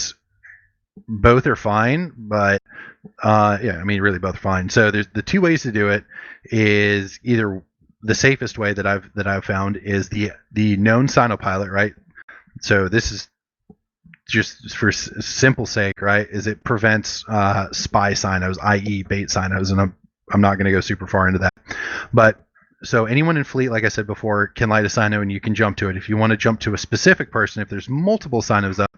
both are fine, but really both are fine. So there's the two ways to do it is either the safest way that I've found is the known Sinopilot, right? So this is just for simple sake, right? Is it prevents spy Sinos, i.e. bait Sinos, and I'm not going to go super far into that, but so anyone in fleet, like I said before, can light a Sino and you can jump to it. If you want to jump to a specific person, if there's multiple Sinos up,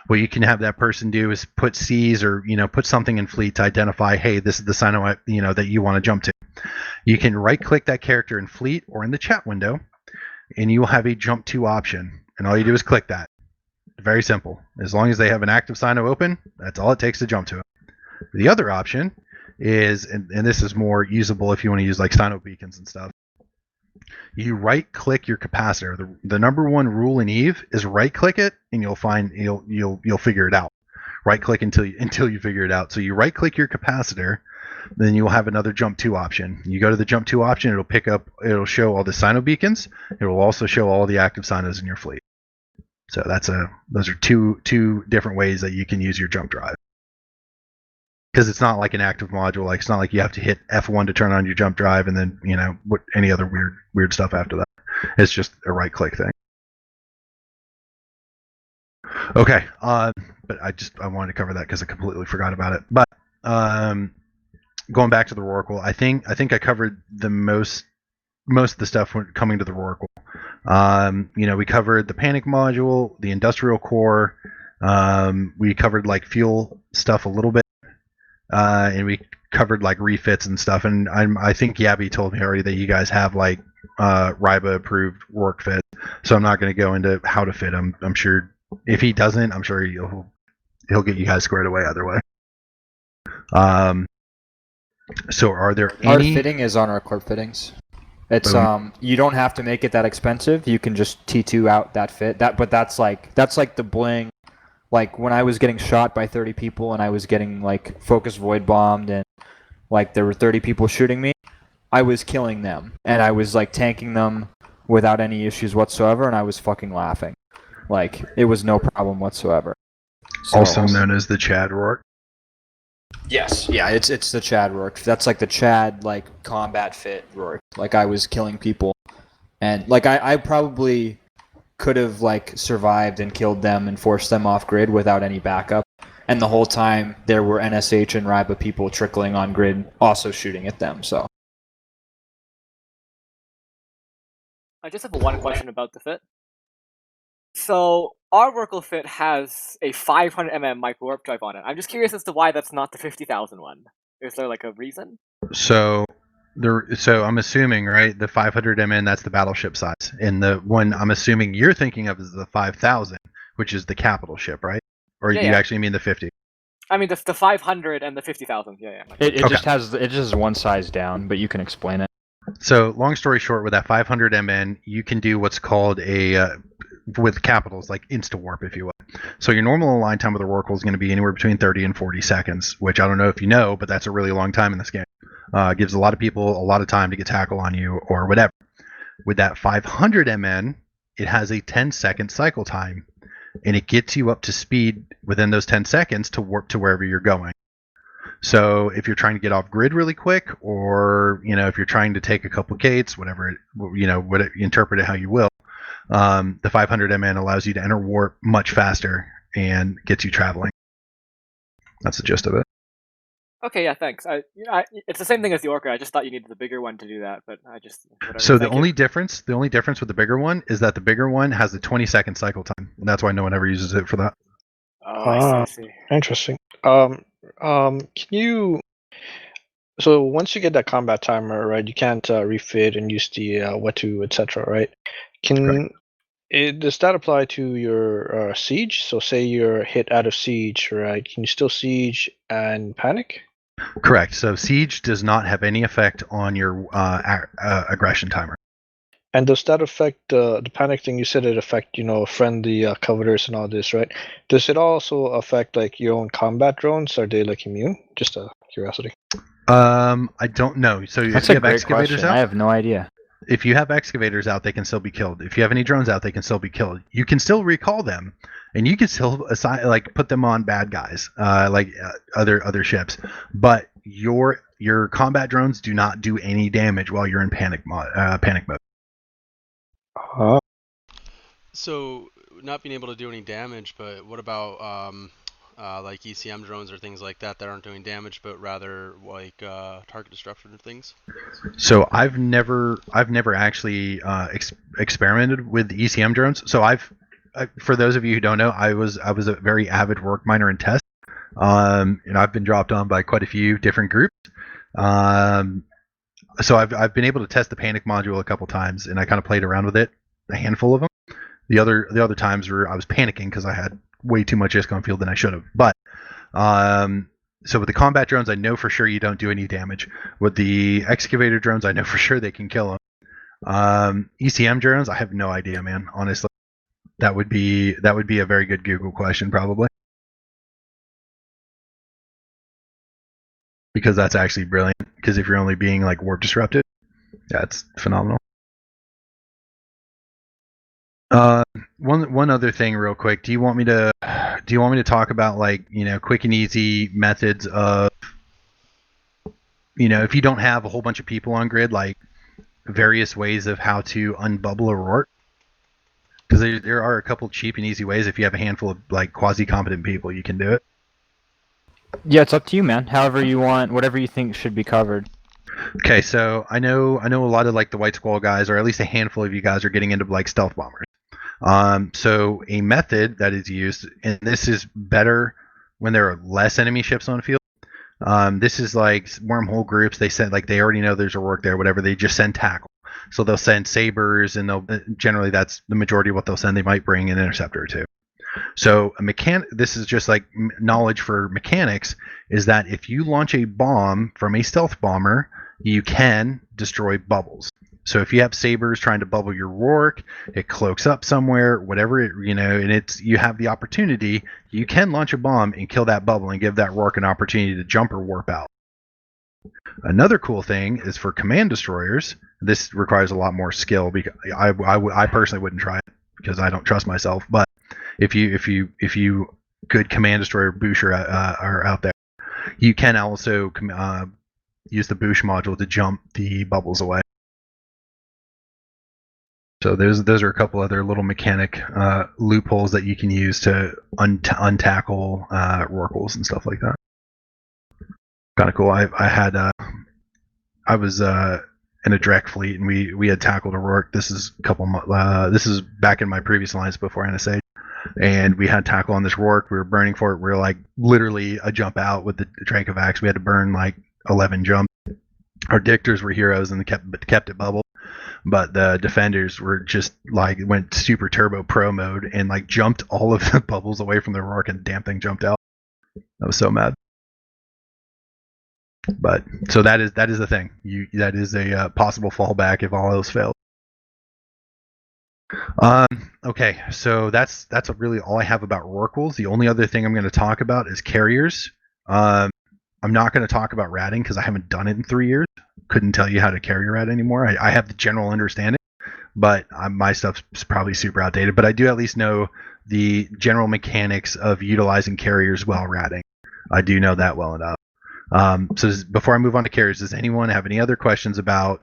what you can have that person do is put C's or put something in fleet to identify, hey, this is the Sino that you want to jump to. You can right-click that character in fleet or in the chat window, and you will have a jump to option, and all you do is click that. Very simple. As long as they have an active Sino open, that's all it takes to jump to it. The other option is, and this is more usable if you want to use Sino beacons and stuff. You right-click your capacitor. The number one rule in Eve is right-click it, and you'll figure it out. Right-click until you figure it out. So you right-click your capacitor, then you'll have another jump to option. You go to the jump to option, it'll show all the Sino beacons. It will also show all the active Sinos in your fleet. So those are two different ways that you can use your jump drive. Because it's not like an active module. It's not like you have to hit F1 to turn on your jump drive and then any other weird stuff after that. It's just a right click thing. Okay, but I wanted to cover that because I completely forgot about it. But going back to the Rorq, I think I covered the most of the stuff when coming to the Rorq. We covered the panic module, the industrial core. We covered fuel stuff a little bit. And we covered refits and stuff, and I think Yabby told me already that you guys have RIBA approved Rorq fit, so I'm not going to go into how to fit them. I'm sure if he doesn't, I'm sure he'll get you guys squared away either way. So are there any? Our fitting is on our corp fittings. It's you don't have to make it that expensive. You can just T2 out that fit. But that's the bling. When I was getting shot by 30 people and I was getting focus void bombed and there were 30 people shooting me, I was killing them and I was tanking them without any issues whatsoever, and I was fucking laughing. It was no problem whatsoever. So, also known as the Chad Rorq. Yes, yeah, it's the Chad Rorq. That's like the Chad like combat fit Rorq. Like I was killing people, and like I probably could have like survived and killed them and forced them off grid without any backup. And the whole time there were NSH and Ryba people trickling on grid, also shooting at them. So I just have one question about the fit. So our Rorq fit has a 500 micro warp drive on it. I'm just curious as to why that's not the 50,000 one. Is there like a reason? So I'm assuming, right, the 500 MN, that's the battleship size, and the one I'm assuming you're thinking of is the 5,000, which is the capital ship, right? Or Yeah, do you yeah. actually mean the 50? I mean the 500 and the 50,000. Yeah. it Okay. just has one size down, but you can explain it. So long story short, with that 500 MN, you can do what's called a with capitals like insta warp, if you will. So your normal align time with a Rorqual is going to be anywhere between 30 and 40 seconds, which I don't know if you know, but that's a really long time in this game. Gives a lot of people a lot of time to get tackle on you or whatever. With that 500 MN, it has a 10-second cycle time, and it gets you up to speed within those 10 seconds to warp to wherever you're going. So if you're trying to get off grid really quick, or if you're trying to take a couple gates, whatever interpret it how you will, the 500 MN allows you to enter warp much faster and gets you traveling. That's the gist of it. Okay, yeah, thanks. It's the same thing as the Orca. I just thought you needed the bigger one to do that, but I just whatever. So the Thank you. only difference with the bigger one is that the bigger one has a 20-second cycle time, and that's why no one ever uses it for that. Oh, I see. Interesting. Can you? So once you get that combat timer, right, you can't refit and use the Wetu, etc. Right? Does that apply to your siege? So say you're hit out of siege, right? Can you still siege and panic? Correct. So siege does not have any effect on your aggression timer. And does that affect the panic thing? You said it affect friendly coveters and all this, right? Does it also affect like your own combat drones? Are they like immune? Just a curiosity. I don't know. So That's if you a have great excavators question. out, I have no idea. if you have excavators out, they can still be killed. If you have any drones out, they can still be killed. You can still recall them, and you can still assign, like, put them on bad guys, other ships. But your combat drones do not do any damage while you're in panic mode. So, not being able to do any damage, but what about like ECM drones or things like that aren't doing damage, but rather like target disruption or things? So I've never actually experimented with ECM drones. So for those of you who don't know, I was a very avid Rorq miner in test, and I've been dropped on by quite a few different groups. So I've been able to test the panic module a couple times, and I kind of played around with it, a handful of them. The other times were I was panicking because I had way too much ISK on field than I should have. But so with the combat drones, I know for sure you don't do any damage. With the excavator drones, I know for sure they can kill them. ECM drones, I have no idea, man. Honestly, that would be a very good Google question, probably, because that's actually brilliant. Because if you're only being like warp disrupted, that's phenomenal. One other thing, real quick. Do you want me to talk about, like, quick and easy methods of, if you don't have a whole bunch of people on grid, like various ways of how to unbubble a Rorq? Because there are a couple cheap and easy ways. If you have a handful of like quasi-competent people, you can do it. Yeah, it's up to you, man. However you want, whatever you think should be covered. Okay, so I know a lot of like the White Squall guys, or at least a handful of you guys, are getting into like stealth bombers. So a method that is used, and this is better when there are less enemy ships on field. This is like wormhole groups. They send, like, they already know there's a Rorq there, whatever. They just send tackle. So they'll send sabers, and they'll generally, that's the majority of what they'll send. They might bring an interceptor or two. So this is just like knowledge for mechanics, is that if you launch a bomb from a stealth bomber, you can destroy bubbles. So if you have sabers trying to bubble your Rorq, it cloaks up somewhere, whatever it, and you have the opportunity, you can launch a bomb and kill that bubble and give that Rorq an opportunity to jump or warp out. Another cool thing is for command destroyers. This requires a lot more skill, because I personally wouldn't try it because I don't trust myself. But if you good command destroyer Boucher are out there, You can also use the boosh module to jump the bubbles away. So those are a couple other little mechanic loopholes that you can use to untackle Rorquals and stuff like that. Kind of cool. I was in a Drek fleet, and we had tackled a Rorq. This is this is back in my previous alliance before NSA, and we had tackle on this Rorq. We were burning for it. We were like literally a jump out with the Dracovax. We had to burn like 11 jumps. Our dictors were heroes and kept it bubbled, but the defenders were just like went super turbo pro mode and like jumped all of the bubbles away from the Rorq, and the damn thing jumped out. I was so mad. But so that is the thing. That is a possible fallback if all else fails. Okay, so that's really all I have about Rorquals. The only other thing I'm going to talk about is carriers. I'm not going to talk about ratting because I haven't done it in 3 years. Couldn't tell you how to carry a rat anymore. I have the general understanding, but my stuff's probably super outdated. But I do at least know the general mechanics of utilizing carriers while ratting. I do know that well enough. So before I move on to carriers, does anyone have any other questions about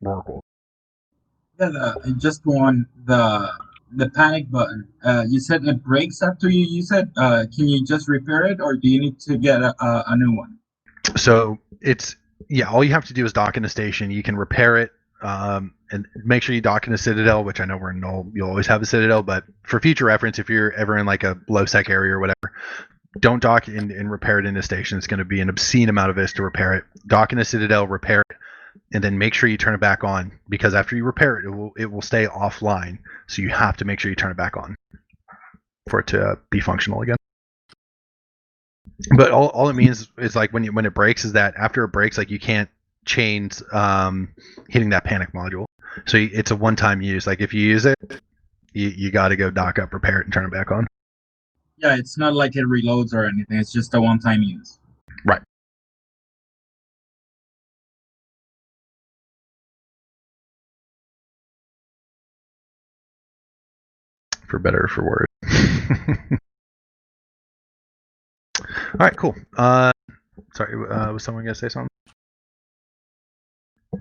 Rorqual? Yeah, just one, the panic button. You said it breaks after you use it. Can you just repair it, or do you need to get a new one? So all you have to do is dock in a station. You can repair it, and make sure you dock in a Citadel, which I know we're in Null. You'll always have a Citadel, but for future reference, if you're ever in like a low sec area or whatever, don't dock and repair it in a station. It's going to be an obscene amount of IS to repair it. Dock in a Citadel, repair it, and then make sure you turn it back on, because after you repair it, it will stay offline. So you have to make sure you turn it back on for it to be functional again. But all it means is like when it breaks is that after it breaks, like you can't chains hitting that panic module. So it's a one-time use. Like if you use it, you got to go dock up, repair it, and turn it back on. Yeah, it's not like it reloads or anything. It's just a one-time use. Right. For better or for worse. All right, cool. Sorry, was someone going to say something?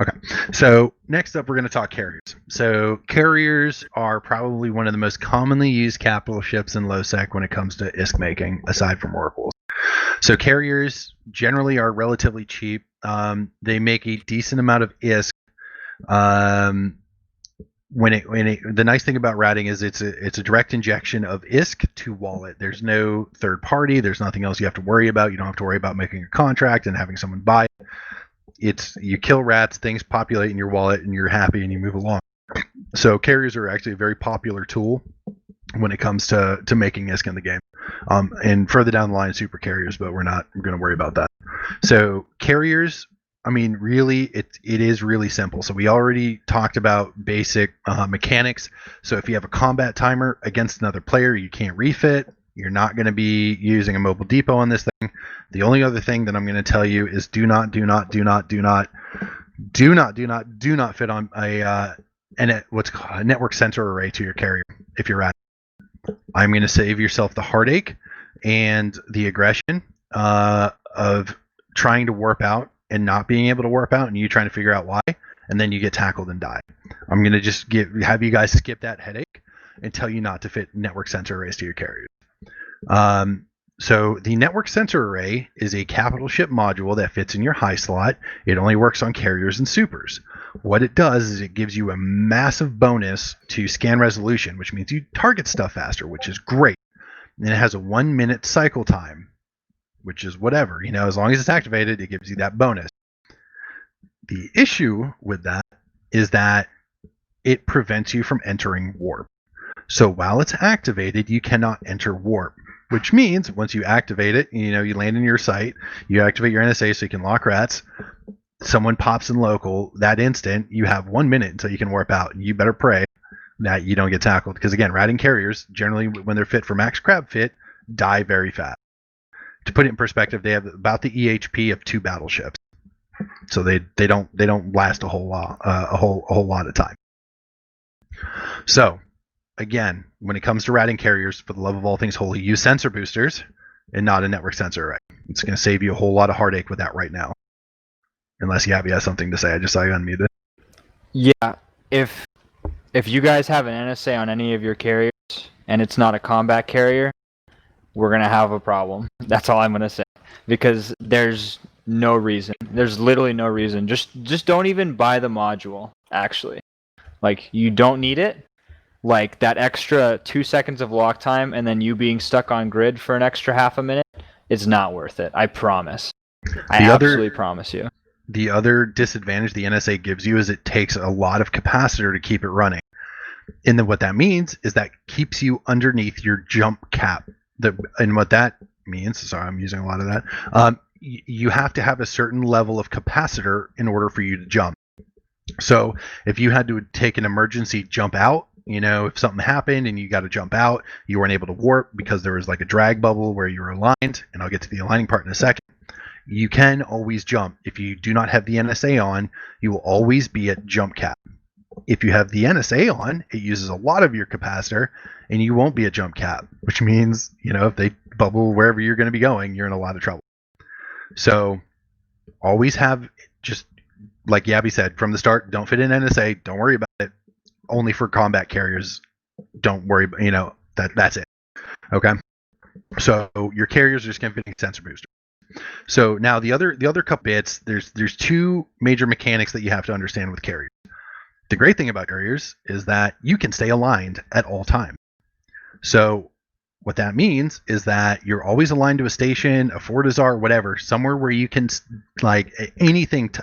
Okay, so next up we're going to talk carriers. So carriers are probably one of the most commonly used capital ships in low sec when it comes to ISK making, aside from Rorquals. So carriers generally are relatively cheap. They make a decent amount of ISK. The nice thing about routing is it's a direct injection of ISK to wallet. There's no third party. There's nothing else you have to worry about. You don't have to worry about making a contract and having someone buy it. You kill rats, things populate in your wallet, and you're happy and you move along. So carriers are actually a very popular tool when it comes to making ISK in the game. And further down the line, super carriers, but we're going to worry about that. So carriers, I mean, really, it is really simple. So we already talked about basic mechanics. So if you have a combat timer against another player, you can't refit. You're not going to be using a mobile depot on this thing. The only other thing that I'm going to tell you is do not fit on what's called a network sensor array to your carrier if you're at. I'm going to save yourself the heartache and the aggression of trying to warp out and not being able to warp out, and you trying to figure out why, and then you get tackled and die. I'm going to just have you guys skip that headache and tell you not to fit network sensor arrays to your carriers. So the network sensor array is a capital ship module that fits in your high slot. It only works on carriers and supers. What it does is it gives you a massive bonus to scan resolution, which means you target stuff faster, which is great. And it has a 1 minute cycle time, which is whatever, as long as it's activated, it gives you that bonus. The issue with that is that it prevents you from entering warp. So while it's activated, you cannot enter warp, which means once you activate it, you land in your site, you activate your NSA so you can lock rats, someone pops in local, that instant, you have 1 minute until you can warp out, and you better pray that you don't get tackled, because again, ratting carriers, generally when they're fit for max crab fit, die very fast. To put it in perspective, they have about the EHP of 2 battleships, so they don't last a whole lot of time. So again, when it comes to ratting carriers, for the love of all things holy, use sensor boosters. and not a network sensor array. It's going to save you a whole lot of heartache with that right now. Unless Yabby has something to say. I just saw you unmuted. Yeah, if you guys have an NSA on any of your carriers and it's not a combat carrier, we're gonna have a problem. That's all I'm gonna say, because there's no reason. There's literally no reason. Just don't even buy the module. Actually, like, you don't need it. Like, that extra 2 seconds of lock time and then you being stuck on grid for an extra half a minute, it's not worth it. I promise. I absolutely promise you. The other disadvantage the NSA gives you is it takes a lot of capacitor to keep it running. And then what that means is that keeps you underneath your jump cap. And what that means, sorry, I'm using a lot of that, you have to have a certain level of capacitor in order for you to jump. So if you had to take an emergency jump out, if something happened and you got to jump out, you weren't able to warp because there was like a drag bubble where you were aligned, and I'll get to the aligning part in a second. You can always jump. If you do not have the NSA on, you will always be at jump cap. If you have the NSA on, it uses a lot of your capacitor, and you won't be at jump cap, which means, if they bubble wherever you're going to be going, you're in a lot of trouble. So always have, just like Yabby said, from the start, don't fit in NSA. Don't worry about it. Only for combat carriers. Don't worry, that's it. Okay? So your carriers are just going to be sensor booster. So now the other couple bits, there's two major mechanics that you have to understand with carriers. The great thing about carriers is that you can stay aligned at all times. So what that means is that you're always aligned to a station, a Fortizar, whatever, somewhere where you can, like, anytime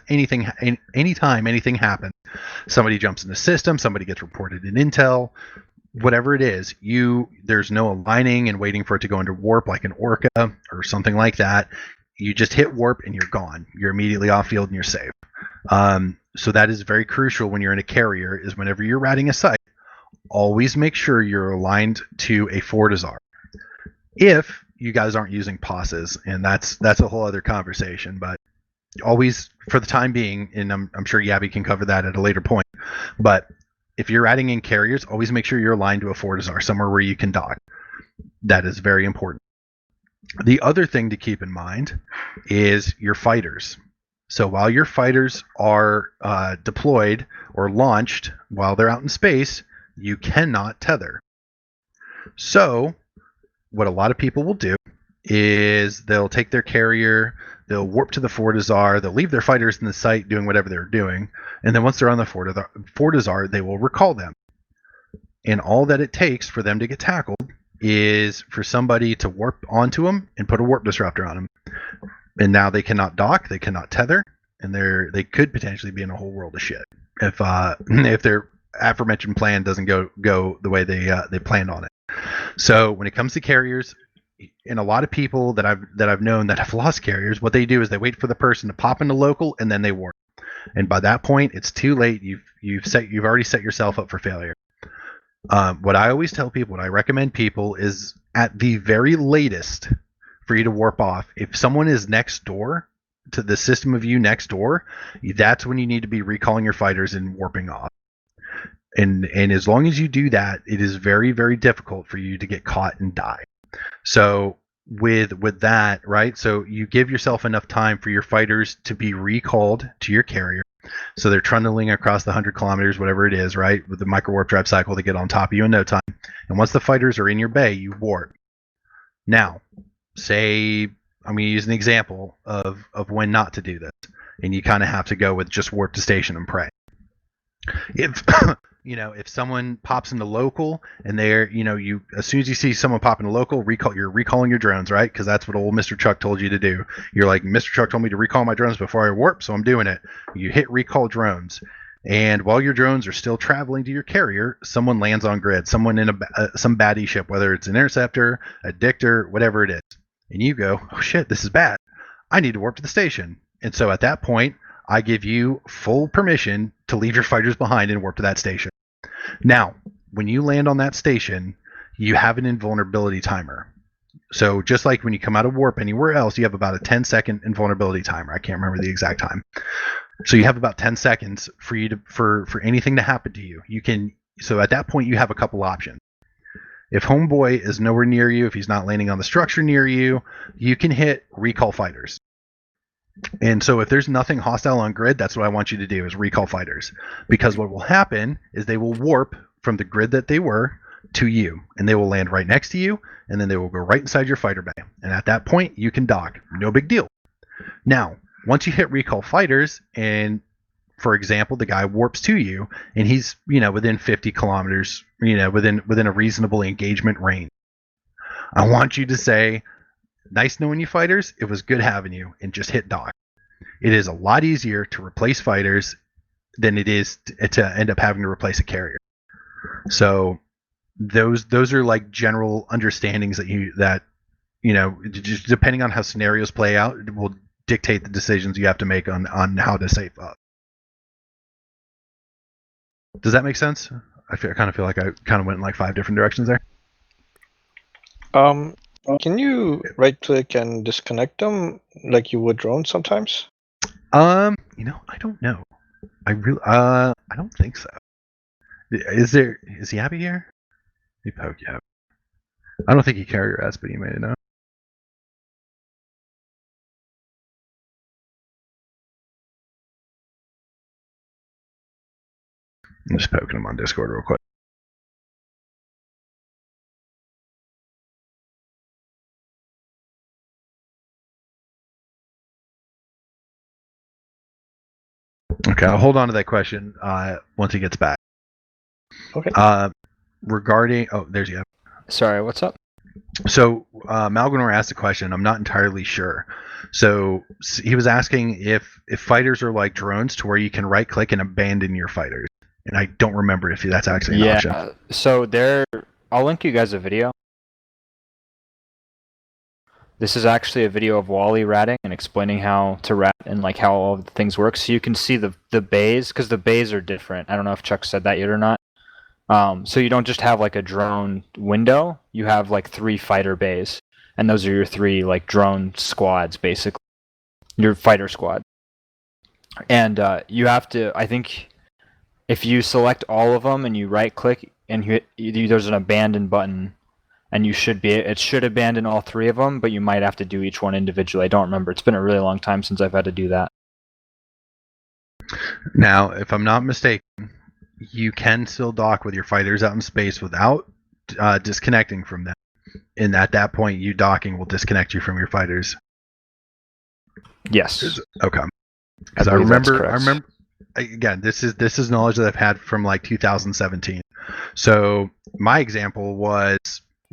anything happens, somebody jumps in the system, somebody gets reported in intel, whatever it is, there's no aligning and waiting for it to go into warp like an Orca or something like that. You just hit warp and you're gone. You're immediately off field and you're safe. So that is very crucial when you're in a carrier, is whenever you're routing a site, always make sure you're aligned to a Fortizar. If you guys aren't using POSes, and that's a whole other conversation, but always, for the time being, and I'm sure Yabby can cover that at a later point, but if you're adding in carriers, always make sure you're aligned to a Fortizar, somewhere where you can dock. That is very important. The other thing to keep in mind is your fighters. So while your fighters are deployed or launched while they're out in space, you cannot tether. So what a lot of people will do is they'll take their carrier, they'll warp to the Fortizar, they'll leave their fighters in the site doing whatever they're doing, and then once they're on the Fortizar, they will recall them. And all that it takes for them to get tackled is for somebody to warp onto them and put a warp disruptor on them. And now they cannot dock, they cannot tether, and they could potentially be in a whole world of shit if their aforementioned plan doesn't go the way they planned on it. So when it comes to carriers, and a lot of people that I've known that have lost carriers, what they do is they wait for the person to pop into local and then they warp. And by that point, it's too late. You've already set yourself up for failure. What I always tell people, what I recommend people, is at the very latest for you to warp off. If someone is next door to the system of you next door, that's when you need to be recalling your fighters and warping off. And as long as you do that, it is very, very difficult for you to get caught and die. So with that, right? So you give yourself enough time for your fighters to be recalled to your carrier. So they're trundling across the 100 kilometers, whatever it is, right? With the micro warp drive cycle, they get on top of you in no time. And once the fighters are in your bay, you warp. Now, say I'm going to use an example of when not to do this, and you kind of have to go with just warp to station and pray. If if someone pops into local and they're, you, as soon as you see someone pop into local, you're recalling your drones, right? Because that's what old Mr. Chuck told you to do. You're like, Mr. Chuck told me to recall my drones before I warp, so I'm doing it. You hit recall drones, and while your drones are still traveling to your carrier, someone lands on grid, someone in some baddie ship, whether it's an interceptor, a dictor, whatever it is, and you go, oh shit, this is bad. I need to warp to the station. And so at that point, I give you full permission to leave your fighters behind and warp to that station. Now, when you land on that station, you have an invulnerability timer. So just like when you come out of warp anywhere else, you have about a 10-second invulnerability timer. I can't remember the exact time. So you have about 10 seconds for you to for anything to happen to you. So at that point, you have a couple options. If homeboy is nowhere near you, if he's not landing on the structure near you, you can hit recall fighters. And so if there's nothing hostile on grid, that's what I want you to do is recall fighters. Because what will happen is they will warp from the grid that they were to you, and they will land right next to you, and then they will go right inside your fighter bay. And at that point, you can dock. No big deal. Now, once you hit recall fighters, and for example, the guy warps to you, and he's within 50 kilometers, within a reasonable engagement range. I want you to say, "Nice knowing you, fighters. It was good having you," and just hit dock. It is a lot easier to replace fighters than it is to end up having to replace a carrier. So those are like general understandings that just depending on how scenarios play out, it will dictate the decisions you have to make on how to save up. Does that make sense? I kind of feel like I kind of went in like 5 different directions there. Can you right click and disconnect them like you would drones sometimes? I don't know. I don't think so. Is he happy here? He poked you. I don't think he carrier ass, but he made it know. I'm just poking him on Discord real quick. Okay, I'll hold on to that question once he gets back. Okay. Regarding, there's you. Sorry, what's up? So Malganor asked a question. I'm not entirely sure. So he was asking if fighters are like drones to where you can right click and abandon your fighters. And I don't remember if that's actually an option. So I'll link you guys a video. This is actually a video of Wally ratting and explaining how to rat and like how all the things work. So you can see the bays, because the bays are different. I don't know if Chuck said that yet or not. So you don't just have like a drone window. You have like 3 fighter bays, and those are your 3 like drone squads, basically. Your fighter squad. And you have to, I think, if you select all of them and you right click and there's an abandon button, and it should abandon all 3 of them, but you might have to do each one individually. I don't remember. It's been a really long time since I've had to do that. Now, if I'm not mistaken, you can still dock with your fighters out in space without disconnecting from them. And at that point, you docking will disconnect you from your fighters. Yes. Okay. Because I remember, again, this is knowledge that I've had from like 2017. So my example was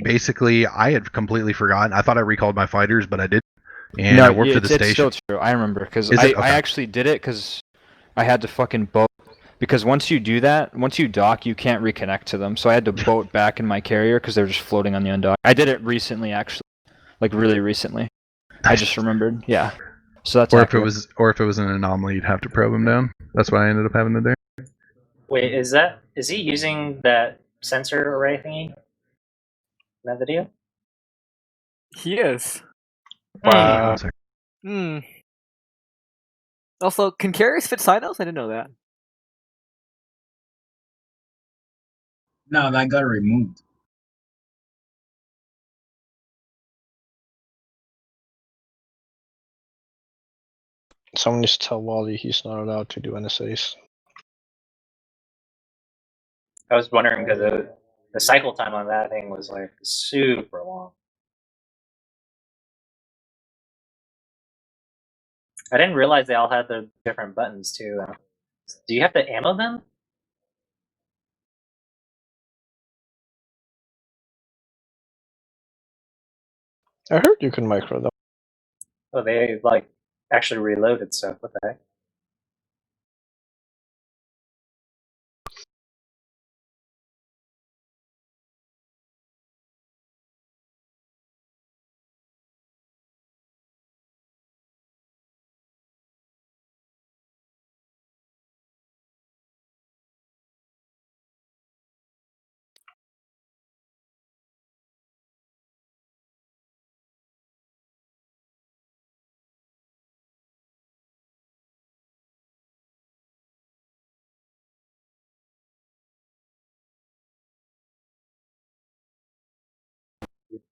basically I had completely forgotten. I thought I recalled my fighters, but I didn't. And I warped to the station. It's still true. I remember because I actually did it because I had to fucking boat. Because once you do that, once you dock, you can't reconnect to them. So I had to boat back in my carrier because they were just floating on the undock. I did it recently, actually, like really recently. I just remembered. Yeah. So that's accurate. If it was an anomaly, you'd have to probe him down. That's why I ended up having to do. Wait, is he using that sensor array thingy in that video? He is. Wow. Also, can carriers fit silos? I didn't know that. No, that got removed. Someone just tell Wally he's not allowed to do NSAs. I was wondering because the cycle time on that thing was like super long. I didn't realize they all had the different buttons too. Do you have to ammo them? I heard you can micro them. Oh, they like actually reloaded stuff. What the heck?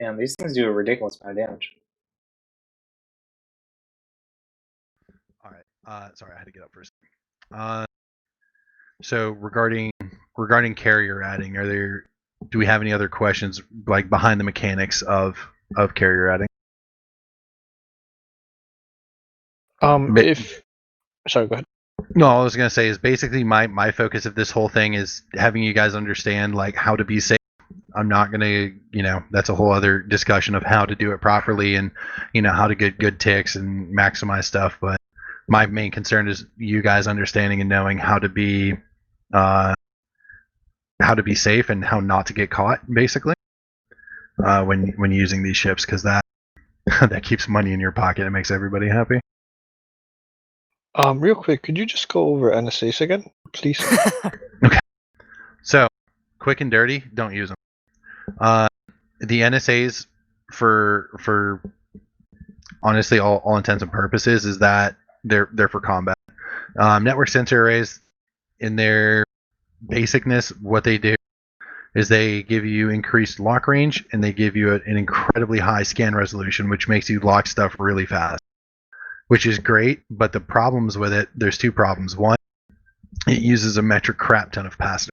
Damn, these things do a ridiculous amount of damage. All right. Sorry, I had to get up for a second. So regarding carrier adding, do we have any other questions like behind the mechanics of carrier adding? Sorry, go ahead. No, all I was gonna say is basically my focus of this whole thing is having you guys understand like how to be safe. I'm not gonna, that's a whole other discussion of how to do it properly and how to get good ticks and maximize stuff. But my main concern is you guys understanding and knowing how to be safe and how not to get caught, basically, when using these ships, because that that keeps money in your pocket. It makes everybody happy. Real quick, could you just go over NSAs again, please? Okay. So, quick and dirty, don't use them. The NSAs, for honestly all intents and purposes, is that they're for combat. Network sensor arrays, in their basicness, what they do is they give you increased lock range and they give you an incredibly high scan resolution, which makes you lock stuff really fast, which is great. But the problems with it, there's two problems. One, it uses a metric crap ton of capacitors,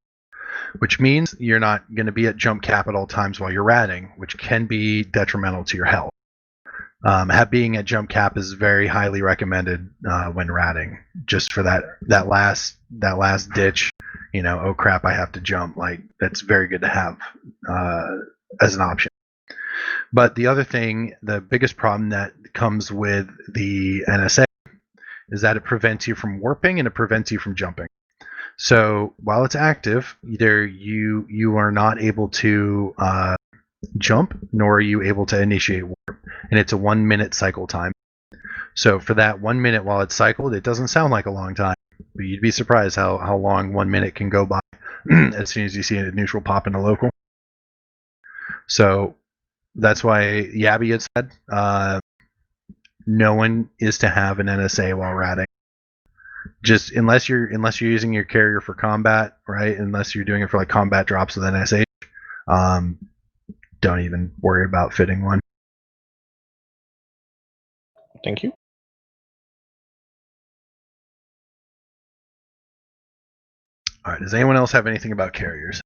which means you're not going to be at jump cap at all times while you're ratting, which can be detrimental to your health. Being at jump cap is very highly recommended when ratting, just for that last ditch. Oh crap, I have to jump. Like, that's very good to have as an option. But the other thing, the biggest problem that comes with the NSA is that it prevents you from warping and it prevents you from jumping. So while it's active, either you are not able to jump, nor are you able to initiate warp, and it's a 1 minute cycle time. So for that 1 minute while it's cycled, it doesn't sound like a long time, but you'd be surprised how long 1 minute can go by as soon as you see a neutral pop in a local. So that's why Yabby had said no one is to have an NSA while ratting. Just unless you're using your carrier for combat, right? Unless you're doing it for like combat drops with NSH, don't even worry about fitting one. Thank you. All right. Does anyone else have anything about carriers?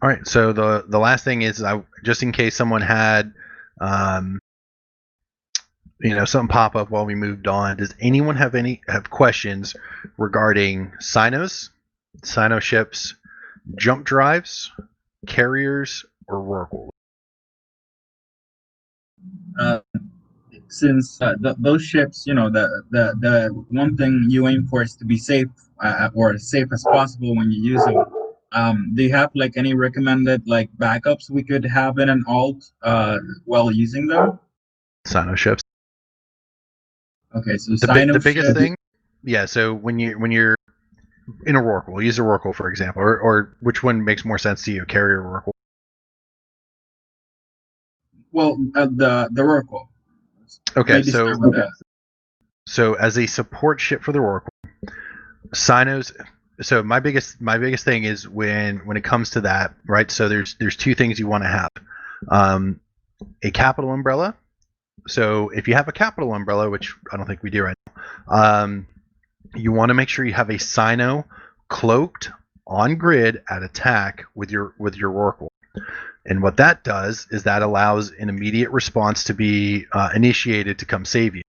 All right. So the last thing is, just in case someone had something pop up while we moved on, does anyone have questions regarding Sinos, Sino ships, jump drives, carriers, or Rorq? Since those ships, the one thing you aim for is to be safe, or as safe as possible when you use them. Do you have like any recommended like backups we could have in an alt while using them? Sino ships. Okay, so the biggest thing, yeah. So when you're in a Rorq, we'll use a Rorq for example, or which one makes more sense to you, carrier or Rorq? Well, the Rorq. Okay, so as a support ship for the Rorq, Sinos. So my biggest thing is when it comes to that, right? So there's two things you want to have: a capital umbrella. So if you have a capital umbrella, which I don't think we do right now, you want to make sure you have a Sino cloaked on grid at attack with your Rorq. And what that does is that allows an immediate response to be initiated to come save you.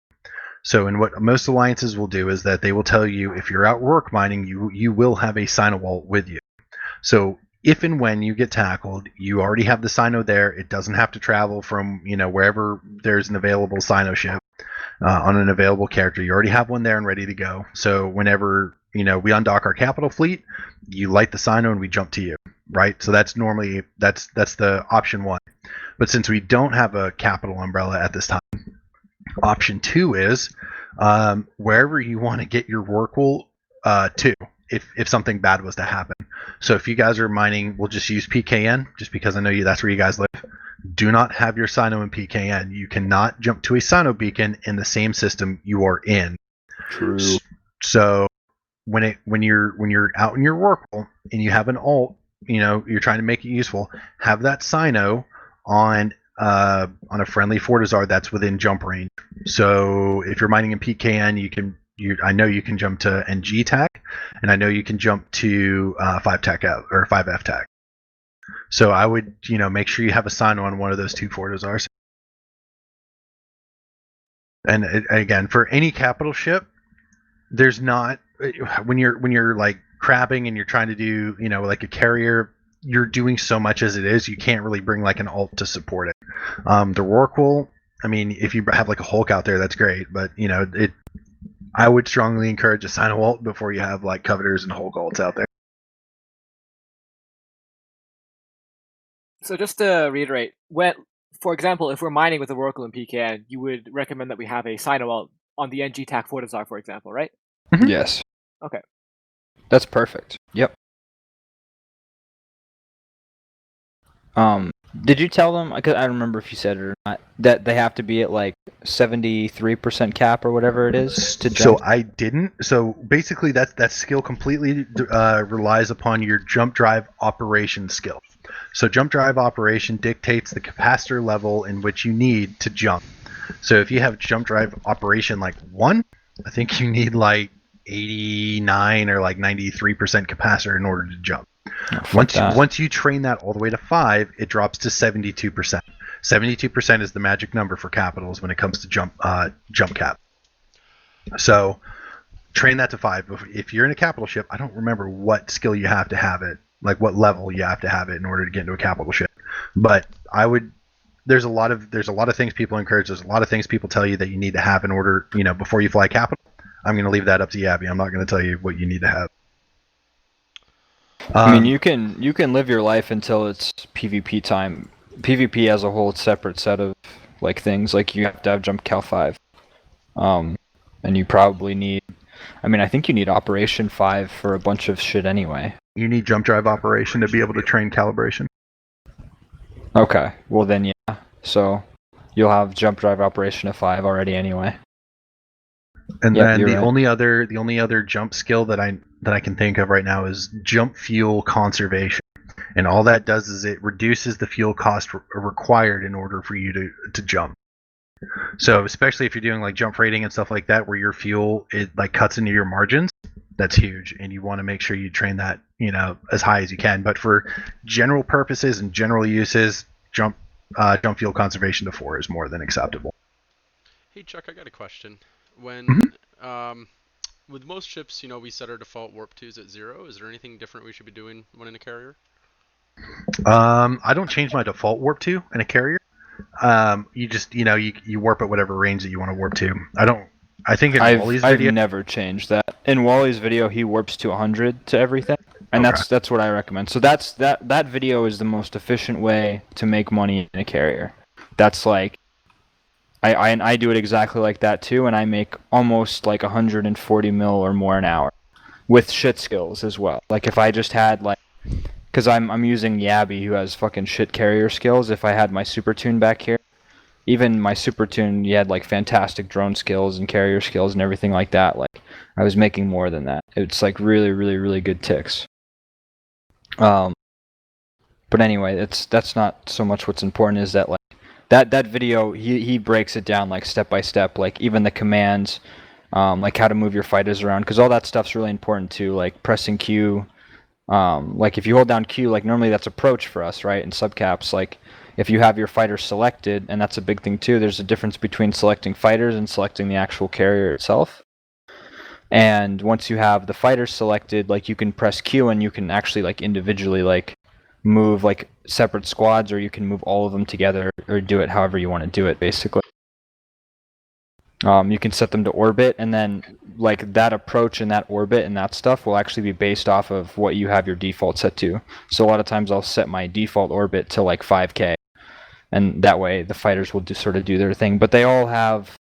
So, and what most alliances will do is that they will tell you if you're out Rorq mining, you will have a Sino wall with you. So if and when you get tackled, you already have the Sino there. It doesn't have to travel from wherever there's an available Sino ship on an available character. You already have one there and ready to go. So whenever we undock our capital fleet, you light the Sino and we jump to you, right? So that's normally that's the option one. But since we don't have a capital umbrella at this time, option two is wherever you want to get your Rorq to, if something bad was to happen. So if you guys are mining, we'll just use PKN, just because I know that's where you guys live. Do not have your Sino in PKN. You cannot jump to a Sino beacon in the same system you are in. True. So when you're out in your Rorq and you have an alt, you're trying to make it useful. Have that Sino on a friendly Fortizar that's within jump range. So if you're mining in PKN, I know you can jump to NG tac, and I know you can jump to 5 tac out or 5F tac. So I would, make sure you have a Sino on one of those two Fortizars. And again, for any capital ship, there's not when you're like crabbing and you're trying to do like a carrier, you're doing so much as it is, you can't really bring like an alt to support it. The Rorq, I mean, if you have like a Hulk out there, that's great, but I would strongly encourage a Sino alt before you have like Covetors and Hulk alts out there. So just to reiterate, for example, if we're mining with a Rorq and PKN, you would recommend that we have a Sino alt on the NG TAC Fortizar, for example, right? Mm-hmm. Yes. Okay. That's perfect. Yep. Did you tell them? I don't remember if you said it or not. That they have to be at like 73% cap or whatever it is to jump. So I didn't. So basically, that skill completely relies upon your jump drive operation skill. So jump drive operation dictates the capacitor level in which you need to jump. So if you have jump drive operation like 1, I think you need like 89 or like 93% capacitor in order to jump. Once you train that all the way to 5, it drops to 72%. 72% is the magic number for capitals when it comes to jump cap. So train that to 5. If you're in a capital ship, I don't remember what skill you have to have it, like what level you have to have it in order to get into a capital ship. But there's a lot of things people encourage. There's a lot of things people tell you that you need to have in order, before you fly capital. I'm going to leave that up to Yabby. I'm not going to tell you what you need to have. I mean, you can live your life until it's PvP time. PvP as a whole separate set of like things. Like you have to have jump cal 5, and you probably need. I mean, I think you need operation 5 for a bunch of shit anyway. You need jump drive operation to be able to train calibration. Okay, well then yeah. So you'll have jump drive operation of 5 already anyway. And then the only other jump skill that I can think of right now is jump fuel conservation. And all that does is it reduces the fuel cost required in order for you to jump. So especially if you're doing like jump rating and stuff like that, where your fuel like cuts into your margins, that's huge, and you want to make sure you train that as high as you can. But for general purposes and general uses, jump fuel conservation to 4 is more than acceptable. Hey Chuck, I got a question. When with most ships, we set our default warp 2s at 0. Is there anything different we should be doing when in a carrier? I don't change my default warp 2 in a carrier. You just you warp at whatever range that you want to warp to. I think in Wally's video, I've never changed that. In Wally's video, he warps to 100 to everything, and Okay. that's what I recommend. So that video is the most efficient way to make money in a carrier. That's like, I do it exactly like that too, and I make almost like 140 mil or more an hour, with shit skills as well. Like if I just had like, because I'm using Yabby who has fucking shit carrier skills. If I had my super tune back here, even my super tune, you had like fantastic drone skills and carrier skills and everything like that. Like I was making more than that. It's like really, really, really good ticks. But anyway, that's not so much what's important. Is that like that video he breaks it down like step by step, like even the commands, like how to move your fighters around, because all that stuff's really important too. Like pressing Q. Like if you hold down Q, like normally that's approach for us, right? In subcaps, like if you have your fighters selected, and that's a big thing too, there's a difference between selecting fighters and selecting the actual carrier itself. And once you have the fighters selected, like you can press Q and you can actually like individually like move like separate squads, or you can move all of them together, or do it however you want to do it basically. You can set them to orbit, and then like that approach and that orbit and that stuff will actually be based off of what you have your default set to. So a lot of times I'll set my default orbit to like 5K, and that way the fighters will sort of do their thing. But they all have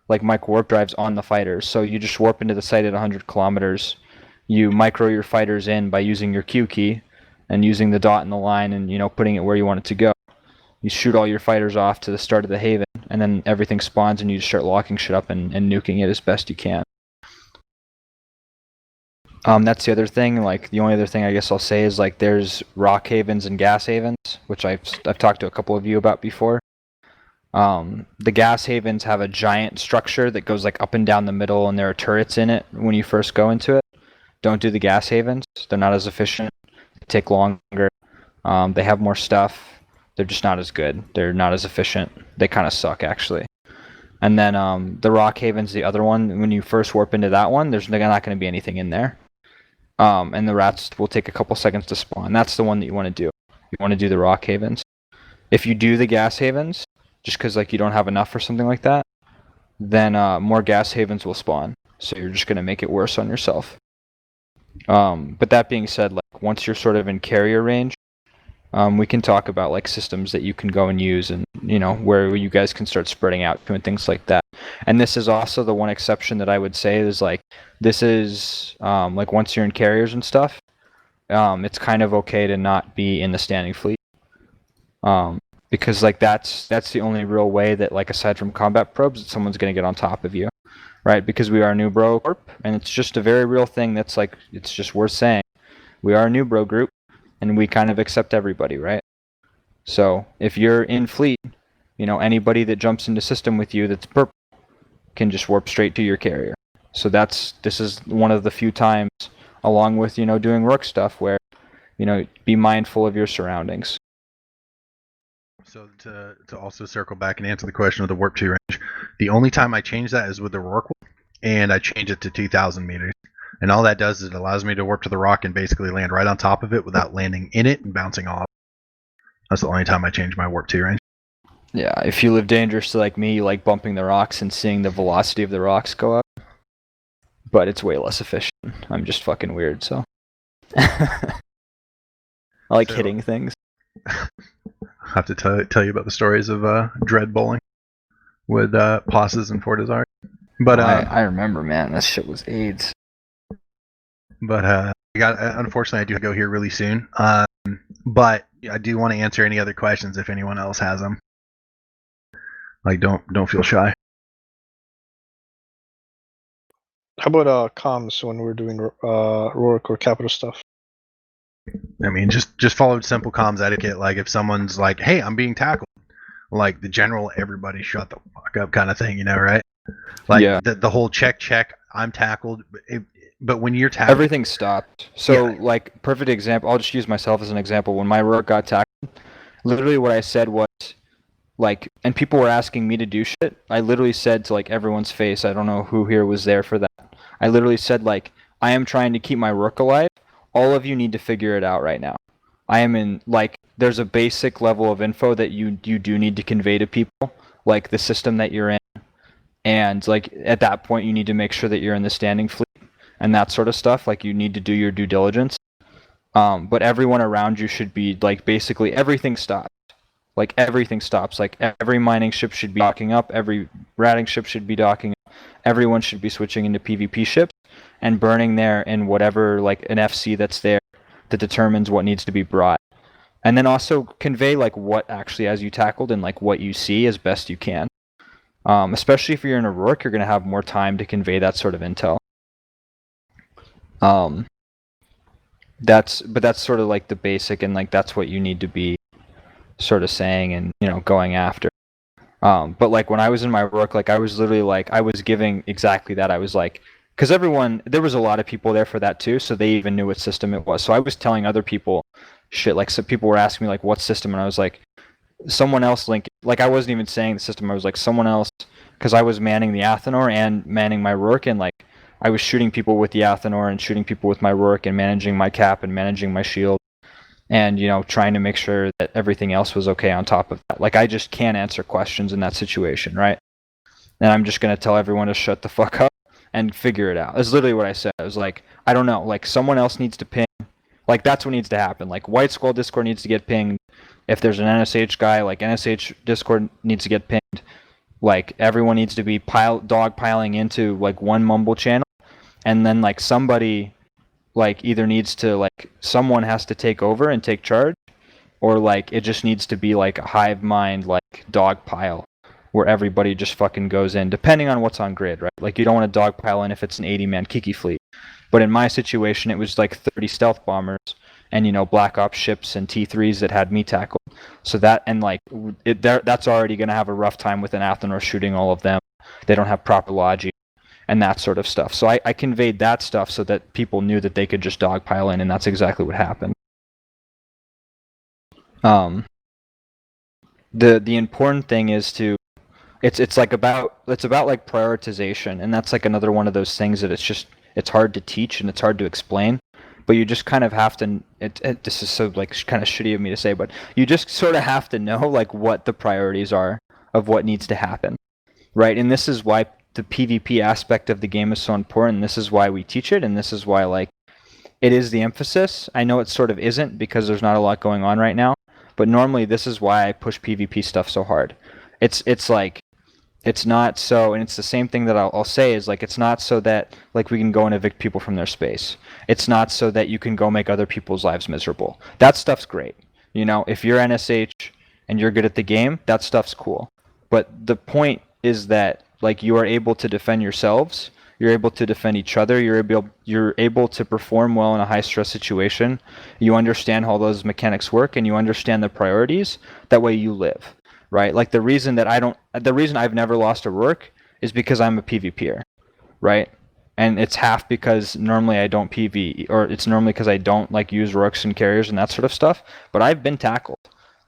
like micro warp drives on the fighters, so you just warp into the site at 100 kilometers. You micro your fighters in by using your Q key and using the dot in the line, and putting it where you want it to go. You shoot all your fighters off to the start of the haven, and then everything spawns, and you just start locking shit up and nuking it as best you can. That's the other thing. Like the only other thing I guess I'll say is like there's rock havens and gas havens, which I've talked to a couple of you about before. The gas havens have a giant structure that goes like up and down the middle, and there are turrets in it when you first go into it. Don't do the gas havens. They're not as efficient. They take longer. They have more stuff. They're just not as good. They're not as efficient. They kind of suck actually. And then the rock haven's the other one. When you first warp into that one, there's not going to be anything in there. And the rats will take a couple seconds to spawn. That's the one that you want to do. You want to do the rock havens. If you do the gas havens, just because like you don't have enough or something like that, then more gas havens will spawn. So you're just going to make it worse on yourself. But that being said, like once you're sort of in carrier range, we can talk about like systems that you can go and use, and where you guys can start spreading out to and things like that. And this is also the one exception that I would say is like this is like once you're in carriers and stuff, it's kind of okay to not be in the standing fleet, because like that's the only real way that like aside from combat probes that someone's gonna get on top of you, right? Because we are a new bro corp, and it's just a very real thing that's like it's just worth saying. We are a new bro group. And we kind of accept everybody, right? So if you're in fleet, anybody that jumps into system with you that's purple can just warp straight to your carrier. So this is one of the few times, along with doing Rorq stuff, where be mindful of your surroundings. So to also circle back and answer the question of the warp 2 range, the only time I change that is with the Rorq, and I change it to 2,000 meters. And all that does is it allows me to warp to the rock and basically land right on top of it without landing in it and bouncing off. That's the only time I change my warp 2 range. Yeah, if you live dangerously like me, you like bumping the rocks and seeing the velocity of the rocks go up. But it's way less efficient. I'm just fucking weird, so. I like hitting things. I have to tell you about the stories of dread bowling with Posses and Fortizar. But I remember, man. That shit was AIDS. But unfortunately, I do go here really soon. But I do want to answer any other questions if anyone else has them. Like, don't feel shy. How about comms when we're doing Rorq or capital stuff? I mean, just follow simple comms etiquette. Like, if someone's like, "Hey, I'm being tackled," like the general, everybody shut the fuck up kind of thing, right? Like yeah. the whole check, I'm tackled. But when you're tackled, everything stopped. So, like, perfect example. I'll just use myself as an example. When my Rorq got tackled, literally what I said was, like, and people were asking me to do shit. I literally said to like everyone's face. I don't know who here was there for that. I literally said like, I am trying to keep my Rorq alive. All of you need to figure it out right now. I am in like, there's a basic level of info that you do need to convey to people, like the system that you're in, and like at that point you need to make sure that you're in the standing fleet. And that sort of stuff, like you need to do your due diligence. But everyone around you should be like basically everything stops. Like everything stops. Like every mining ship should be docking up. Every ratting ship should be docking up. Everyone should be switching into PvP ships and burning there in whatever like an FC that's there that determines what needs to be brought. And then also convey like what actually has you tackled and like what you see as best you can. Especially if you're in a Rorq, you're gonna have more time to convey that sort of intel. That's sort of like the basic, and like that's what you need to be sort of saying and going after. But like when I was in my Rorq, like I was literally like I was giving exactly that. I was like, because there was a lot of people there for that too, so they even knew what system it was. So I was telling other people shit, like some people were asking me like what system, and I was like, someone else like I wasn't even saying the system. I was like someone else, because I was manning the Athanor and manning my Rorq, and like I was shooting people with the Athanor and shooting people with my Rorq and managing my cap and managing my shield and, trying to make sure that everything else was okay on top of that. Like, I just can't answer questions in that situation, right? And I'm just going to tell everyone to shut the fuck up and figure it out. That's literally what I said. I was like, I don't know. Like, someone else needs to ping. Like, that's what needs to happen. Like, White Skull Discord needs to get pinged. If there's an NSH guy, like, NSH Discord needs to get pinged. Like, everyone needs to be dog piling into, like, one mumble channel. And then like somebody like either needs to like someone has to take over and take charge, or like it just needs to be like a hive mind like dog pile where everybody just fucking goes in, depending on what's on grid, right? Like you don't want to dog pile in if it's an 80-man Kiki fleet. But in my situation, it was like 30 stealth bombers and, you know, Black Ops ships and T3s that had me tackled. So that, and like, that's already going to have a rough time with an Athenor shooting all of them. They don't have proper logic and that sort of stuff. So I conveyed that stuff so that people knew that they could just dogpile in, and that's exactly what happened. The important thing is to, it's about like prioritization, and that's like another one of those things that it's hard to teach and it's hard to explain, but you just kind of have to, this is so like kind of shitty of me to say, but you just sort of have to know like what the priorities are of what needs to happen, right? And this is why the PvP aspect of the game is so important. This is why we teach it, and this is why like it is the emphasis. I know it sort of isn't because there's not a lot going on right now, but normally this is why I push PvP stuff so hard. It's like, it's not so, and it's the same thing that I'll say is like, it's not so that like we can go and evict people from their space. It's not so that you can go make other people's lives miserable. That stuff's great. You know, if you're NSH and you're good at the game, that stuff's cool. But the point is that like you are able to defend yourselves, you're able to defend each other, you're able to perform well in a high stress situation. You understand how those mechanics work and you understand the priorities. That way you live. Right? Like the reason I've never lost a Rorq is because I'm a PvPer, right? And it's half because normally I don't PV, or it's normally because I don't like use Rorqs and carriers and that sort of stuff, but I've been tackled.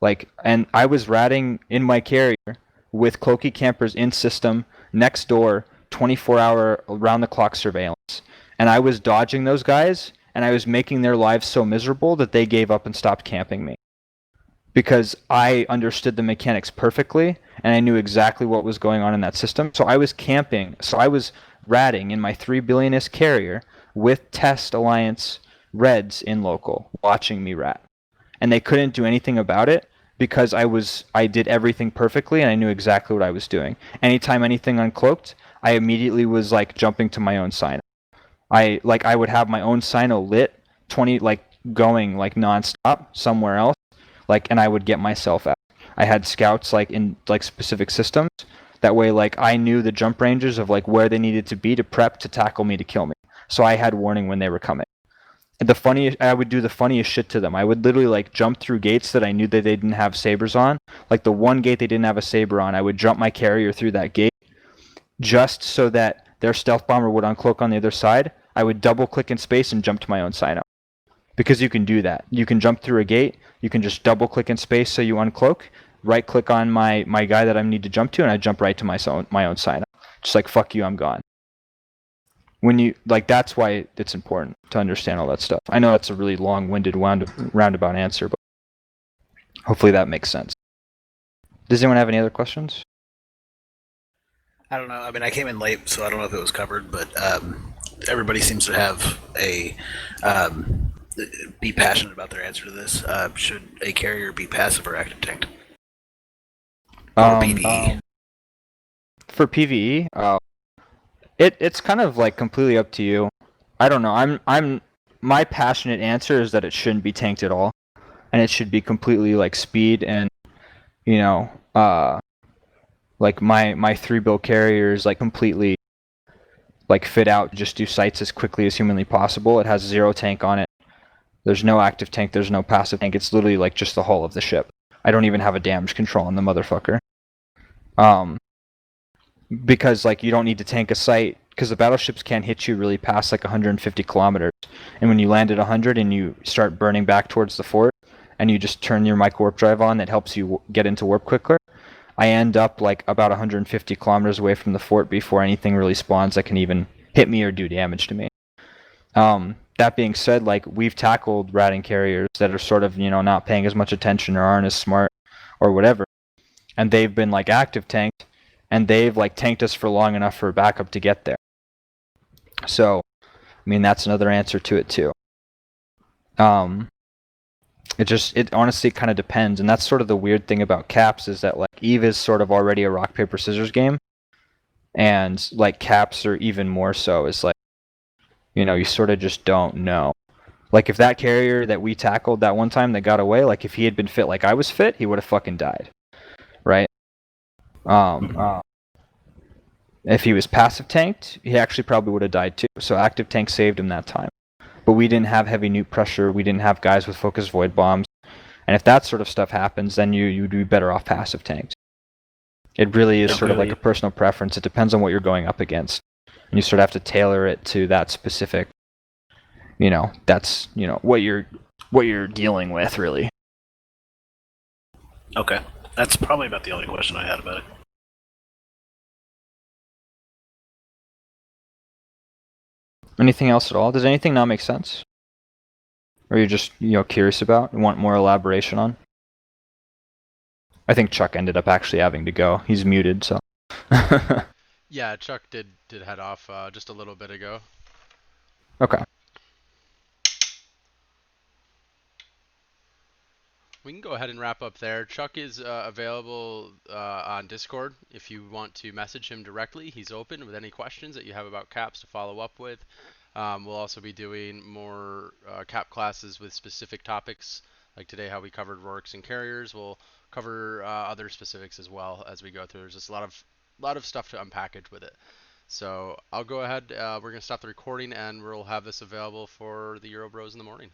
Like, and I was ratting in my carrier with cloaky campers in system, next door, 24-hour round-the-clock surveillance. And I was dodging those guys, and I was making their lives so miserable that they gave up and stopped camping me. Because I understood the mechanics perfectly, and I knew exactly what was going on in that system. So I was camping, so I was ratting in my 3 billionist carrier with Test Alliance Reds in local, watching me rat. And they couldn't do anything about it because I did everything perfectly, and I knew exactly what I was doing. Anytime anything uncloaked, I immediately was like jumping to my own Sino. I would have my own Sino lit, 20, like going like nonstop somewhere else. Like, and I would get myself out. I had scouts like in like specific systems. That way, like I knew the jump ranges of like where they needed to be to prep to tackle me to kill me. So I had warning when they were coming. And I would do the funniest shit to them. I would literally like jump through gates that I knew that they didn't have sabers on. Like the one gate they didn't have a saber on, I would jump my carrier through that gate just so that their stealth bomber would uncloak on the other side. I would double click in space and jump to my own Sino. Because you can do that. You can jump through a gate, you can just double click in space so you uncloak, right click on my guy that I need to jump to, and I jump right to my own Sino. Just like, fuck you, I'm gone. When you, like, that's why it's important to understand all that stuff. I know that's a really long-winded roundabout answer, but hopefully that makes sense. Does anyone have any other questions? I don't know. I mean, I came in late, so I don't know if it was covered, but everybody seems to have a be passionate about their answer to this. Should a carrier be passive or active tanked? Or PvE? For PvE, it's kind of like completely up to you. I don't know. My passionate answer is that it shouldn't be tanked at all, and it should be completely like speed and, you know, like my 3 bill carriers like completely like fit out, just do sights as quickly as humanly possible. It has 0 tank on it. There's no active tank, there's no passive tank. It's literally like just the hull of the ship. I don't even have a damage control on the motherfucker. Because like you don't need to tank a sight, because the battleships can't hit you really past like 150 kilometers. And when you land at 100 and you start burning back towards the fort, and you just turn your micro warp drive on that helps you get into warp quicker, I end up like about 150 kilometers away from the fort before anything really spawns that can even hit me or do damage to me. That being said, like we've tackled ratting carriers that are sort of, you know, not paying as much attention or aren't as smart or whatever, and they've been like active tanked, and they've like tanked us for long enough for backup to get there. So, I mean, that's another answer to it too. It honestly kind of depends, and that's sort of the weird thing about caps is that like EVE is sort of already a rock paper scissors game, and like caps are even more so. Is like, you know, you sort of just don't know. Like if that carrier that we tackled that one time that got away, like if he had been fit like I was fit, he would have fucking died, right? If he was passive tanked, he actually probably would have died too. So active tank saved him that time. But we didn't have heavy nuke pressure. We didn't have guys with focused void bombs. And if that sort of stuff happens, then you'd be better off passive tanked. It really is sort of like a personal preference. It depends on what you're going up against. And you sort of have to tailor it to that specific, that's, what you're dealing with, really. Okay. That's probably about the only question I had about it. Anything else at all? Does anything not make sense? Or you're just, curious about and want more elaboration on? I think Chuck ended up actually having to go. He's muted, so. Yeah, Chuck did head off just a little bit ago. Okay. We can go ahead and wrap up there. Chuck is available on Discord if you want to message him directly. He's open with any questions that you have about caps to follow up with. We'll also be doing more cap classes with specific topics, like today how we covered Rorqs and carriers. We'll cover other specifics as well as we go through. There's just a lot of stuff to unpackage with it. So I'll go ahead. We're going to stop the recording and we'll have this available for the Euro Bros in the morning.